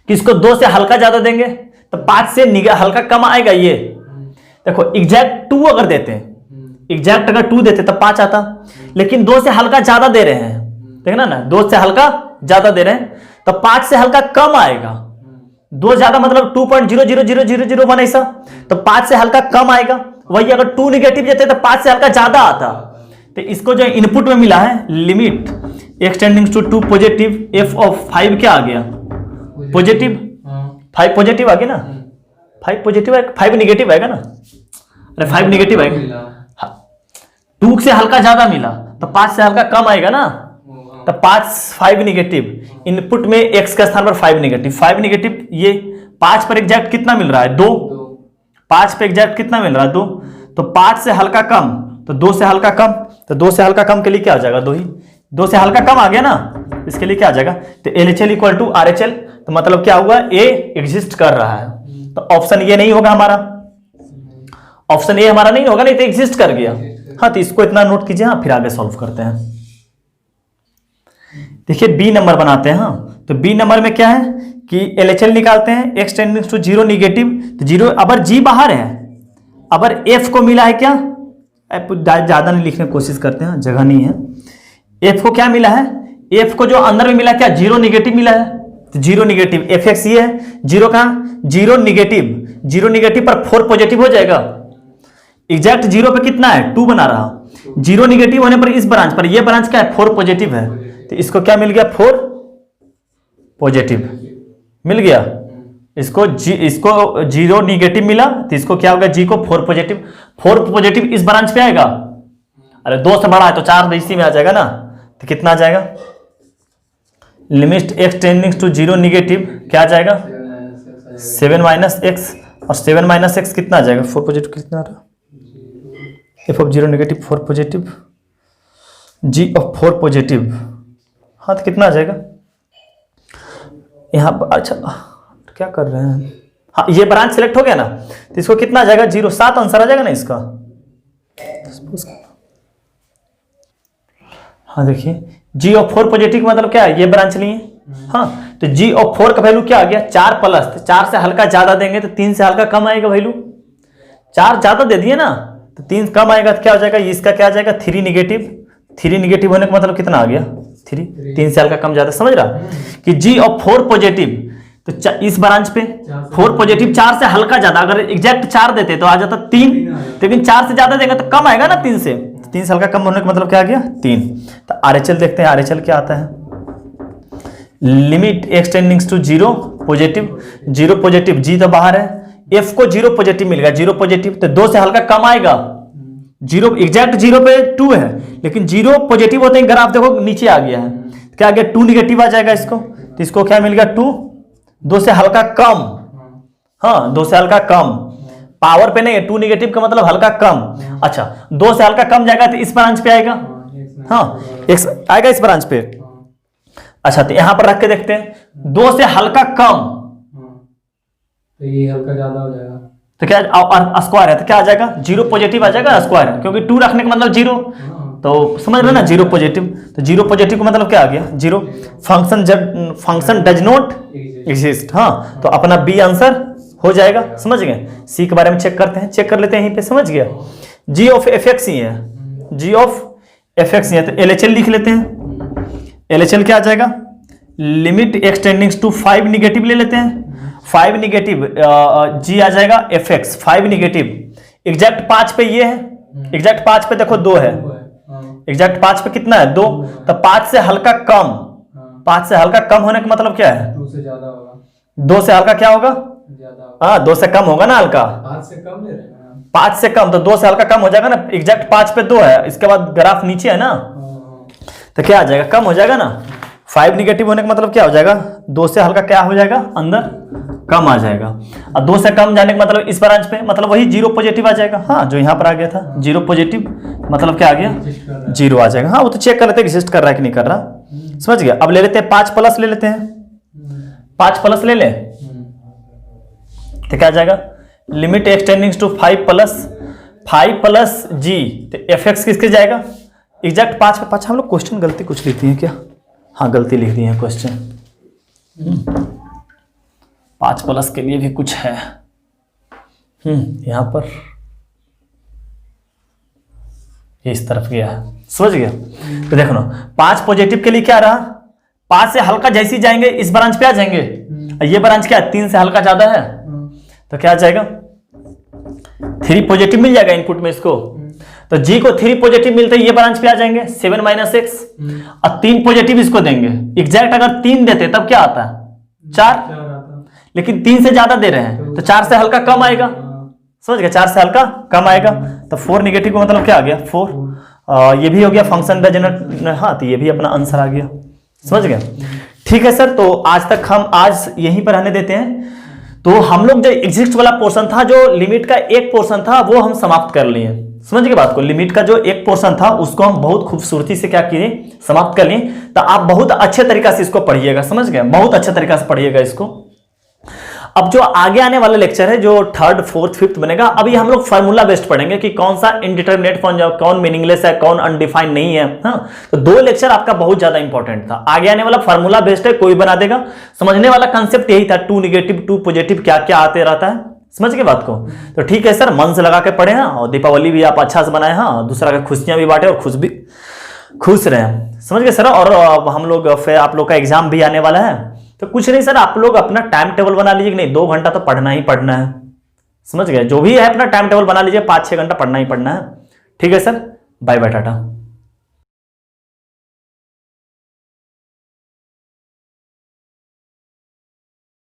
कि इसको 2 से हल्का ज्यादा देंगे तो 5 से हल्का कम आएगा। ये देखो एग्जैक्ट 2 अगर देते हैं, एग्जैक्ट अगर 2 देते तो 5 आता, लेकिन 2 से हल्का ज्यादा दे रहे हैं, देखना ना 2 से हल्का ज्यादा दे रहे हैं तो 5 से हल्का कम आएगा। 2 ज्यादा मतलब 2.0000001 ऐसा, तो 5 से हल्का कम आएगा। वही अगर 2 नेगेटिव देते तो 5 से हल्का ज्यादा आता। तो इसको जो इनपुट में मिला है limit x tending to 2 positive f of 5 क्या आ गया पॉजिटिव, 5 पॉजिटिव आ गया ना, 5 पॉजिटिव है 5 नेगेटिव आएगा ना, अरे 5 नेगेटिव आएगा, 2 से हल्का ज्यादा मिला तो 5 से हल्का कम आएगा ना, तो 5 नेगेटिव इनपुट में x का स्थान पर 5 नेगेटिव, ये 5 पर एग्जैक्ट कितना मिल रहा है 2, 5 पे एग्जैक्ट कितना मिल रहा है 2, तो 5 से हल्का कम तो 2 से हल्का कम, तो 2 से हल्का कम के लिए क्या आ जाएगा 2 ही, 2 से हल्का कम आ गया ना, इसके लिए क्या आ जाएगा, तो एलएचएल इक्वल टू आरएचएल, तो मतलब क्या हुआ ए एग्जिस्ट कर रहा है, तो ऑप्शन ये नहीं होगा हमारा, ऑप्शन ए हमारा नहीं होगा, नहीं तो एग्जिस्ट कर गया। हाँ तो इसको इतना नोट कीजिए, हाँ फिर आगे सॉल्व करते हैं। देखिए बी नंबर बनाते हैं। हाँ तो बी नंबर में क्या है कि एलएचएल निकालते हैं, एक्स टेंडिंग टू 0 नेगेटिव, तो 0 अगर जी बाहर है, अगर एफ को मिला है क्या, ज्यादा नहीं लिखने की कोशिश करते हैं, जगह नहीं है। एफ को क्या मिला है, एफ को जो अंदर में मिला क्या 0 नेगेटिव मिला है, तो 0 नेगेटिव एफ एक्स ये है, 0 का 0 नेगेटिव पर 4 पॉजिटिव हो जाएगा। एग्जैक्ट 0 पे कितना है 2 बना रहा, 0 नेगेटिव होने पर इस ब्रांच पर, ये ब्रांच क्या है 4 पॉजिटिव है, तो इसको क्या मिल गया 4 पॉजिटिव मिल गया। इसको 0 नेगेटिव मिला तो इसको क्या होगा जी को 4 पॉजिटिव इस ब्रांच पे आएगा। अरे 2 से बड़ा है तो 4 इसी में आ जाएगा ना, तो कितना आ जाएगा, limit x tending to 0 negative क्या आ जाएगा 7 माइनस एक्स, और 7 माइनस एक्स कितना आ जाएगा 4 पॉजिटिव कितना आ रहा F of 0 negative 4 positive, G of 4 positive. हाँ तो कितना आ जाएगा यहाँ पर? अच्छा क्या कर रहे हैं, हाँ ये ब्रांच सेलेक्ट हो गया ना, तो इसको कितना आ जाएगा 0, 7 आंसर आ जाएगा ना इसका। हाँ देखिए जी ऑफ 4 पॉजिटिव मतलब क्या है, ये ब्रांच लिए। हाँ तो जी ऑफ 4 का वैल्यू क्या आ गया 4 प्लस, तो 4 से हल्का ज्यादा देंगे तो 3 से हल्का कम आएगा वैल्यू। 4 ज्यादा दे दिए ना तो 3 कम आएगा तो क्या हो जाएगा, इसका क्या आ जाएगा 3 निगेटिव। 3 निगेटिव होने का मतलब कितना आ गया 3, 3 से हल्का कम ज्यादा, समझ रहा कि जी ऑफ 4 पॉजिटिव, तो इस ब्रांच पे 4 पॉजिटिव 4 से हल्का ज्यादा, अगर एग्जैक्ट 4 देते तो आ जाता 3, लेकिन 4 से ज्यादा देंगे तो कम आएगा ना 3 से, 3 से हल्का कम होने का मतलब क्या आ गया 3। तो आरएचएल देखते हैं, आरएचएल क्या आता है, limit x tendings to 0 positive, 0 positive, जी तो बाहर है, एफ को 0 पॉजिटिव मिल गया, 0 पॉजिटिव तो 2 से हल्का कम आएगा, 0 एग्जैक्ट 0 पे 2 है, लेकिन 0 पॉजिटिव होते ही ग्राफ देखो नीचे आ गया है, क्या आ गया 2 निगेटिव आ जाएगा इसको, तो इसको क्या मिल गया 2, 2 से हल्का कम। हाँ 2 से हल्का कम, पावर पे नहीं है, 2 निगेटिव का मतलब हल्का कम। अच्छा 2 से हल्का कम जाएगा तो इस ब्रांच पे आएगा, हाँ एक्स आएगा इस ब्रांच पे। अच्छा तो यहां पर रख के देखते हैं 2 से हल्का कम, तो ये हल्का ज्यादा हो जाएगा, तो क्या स्क्वायर है तो क्या आ जाएगा 0 पॉजिटिव आ जाएगा स्क्वायर, क्योंकि 2 रखने का मतलब 0, तो समझ रहे ना 0 पॉजिटिव, तो 0 पॉजिटिव का मतलब क्या आ गया 0, फंक्शन डज नॉट एग्जिस्ट। हाँ तो अपना बी आंसर हो जाएगा, समझ गए। सी के बारे में चेक करते हैं, चेक कर लेते हैं यहीं पे, समझ गया जी ऑफ एफ एक्स ही है, जी ऑफ एफ एक्स ही है, तो एलएचएल लिख लेते हैं। एलएचएल क्या आ जाएगा, limit x tendings to 5 negative ले लेते हैं, 5 निगेटिव जी आ जाएगा एफ एक्स 5 निगेटिव, एग्जैक्ट 5 पे ये है, एग्जैक्ट 5 पे देखो 2 है, एग्जैक्ट 5 पे कितना है 2, तो 5 से हल्का कम, 5 से हल्का कम होने का मतलब क्या है 2 से ज्यादा होगा, 2 से हल्का क्या होगा, ज्यादा, हाँ 2 से कम होगा ना हल्का, 5 से कम ले रहे हैं, 5 से कम तो 2 से हल्का कम हो जाएगा ना, एग्जैक्ट 5 पे 2 है, इसके बाद ग्राफ नीचे है ना, तो क्या आ जाएगा कम हो जाएगा ना। 5 निगेटिव होने का मतलब क्या हो जाएगा 2 से हल्का क्या हो जाएगा अंदर कम आ जाएगा, और 2 से कम जाने का मतलब इस ब्रांच पे मतलब वही 0 पॉजिटिव आ जाएगा। हाँ जो यहाँ पर आ गया था 0 पॉजिटिव मतलब क्या आ गया 0 आ जाएगा। हाँ वो तो चेक कर लेते हैं एग्जिस्ट कर रहा है कि नहीं कर रहा, समझ गया। अब ले लेते हैं 5 प्लस ले लेते हैं, 5 प्लस ले ले तो क्या आ जाएगा, लिमिट एक्सटेंडिंग्स टू 5 प्लस जी, तो एफ एक्स किसके जाएगा एग्जैक्ट 5 पे। पाँच हम लोग क्वेश्चन गलती कुछ लिखती हैं क्या, हाँ गलती लिख दी है क्वेश्चन, 5 प्लस के लिए भी कुछ है, यहां पर इस तरफ गया है, समझ गया। तो देखो ना 5 पॉजिटिव के लिए क्या रहा, 5 से हल्का जैसे ही जाएंगे इस ब्रांच पे आ जाएंगे, ये ब्रांच क्या है 3 से हल्का ज्यादा है, तो क्या आ जाएगा 3 पॉजिटिव मिल जाएगा इनपुट में इसको, तो जी को 3 पॉजिटिव मिलते हैं ये ब्रांच पे आ जाएंगे 7 - x, और 3 पॉजिटिव इसको देंगे, एग्जैक्ट अगर 3 देते तब क्या आता है 4, लेकिन 3 से ज्यादा दे रहे हैं तो 4 से हल्का कम आएगा, समझ गए 4 से हल्का कम आएगा, तो 4 निगेटिव का मतलब क्या आ गया 4, ये भी हो गया फंक्शन डज नॉट, हाँ तो ये भी अपना आंसर आ गया, समझ गए। ठीक है सर, तो आज तक हम आज यहीं पर रहने देते हैं। तो हम लोग जो एग्जिस्ट वाला पोर्शन था, जो लिमिट का एक पोर्शन था वो हम समाप्त कर लिए, समझ गए बात को। लिमिट का जो एक पोर्शन था उसको हम बहुत खूबसूरती से क्या किए समाप्त कर लिए, तो आप बहुत अच्छे तरीका से इसको पढ़िएगा, समझ गए बहुत अच्छे तरीका से पढ़िएगा इसको। अब जो आगे आने वाला लेक्चर है जो 3rd, 4th, 5th बनेगा, अभी हम लोग फार्मूला बेस्ड पढ़ेंगे कि कौन सा इनडिटरमिनेट फॉर्म, कौन मीनिंगलेस है, कौन अनडिफाइंड नहीं है। हाँ तो 2 लेक्चर आपका बहुत ज्यादा इंपॉर्टेंट था। आगे आने वाला फार्मूला बेस्ड है, कोई बना देगा, समझने वाला कंसेप्ट यही था, 2 निगेटिव 2 पॉजिटिव क्या क्या आते रहता है, समझ के बात को। तो ठीक है सर, मन से लगा के पढ़े, हाँ और दीपावली भी आप अच्छा से बनाए, हाँ दूसरा का खुशियां भी बांटे और खुश रहे, समझ गए सर। और हम लोग फिर आप लोग का एग्जाम भी आने वाला है, तो कुछ नहीं सर, आप लोग अपना टाइम टेबल बना लीजिए कि नहीं 2 घंटा तो पढ़ना ही पढ़ना है, समझ गए। जो भी है अपना टाइम टेबल बना लीजिए, 5-6 घंटा पढ़ना ही पढ़ना है। ठीक है सर, बाय बाय टाटा।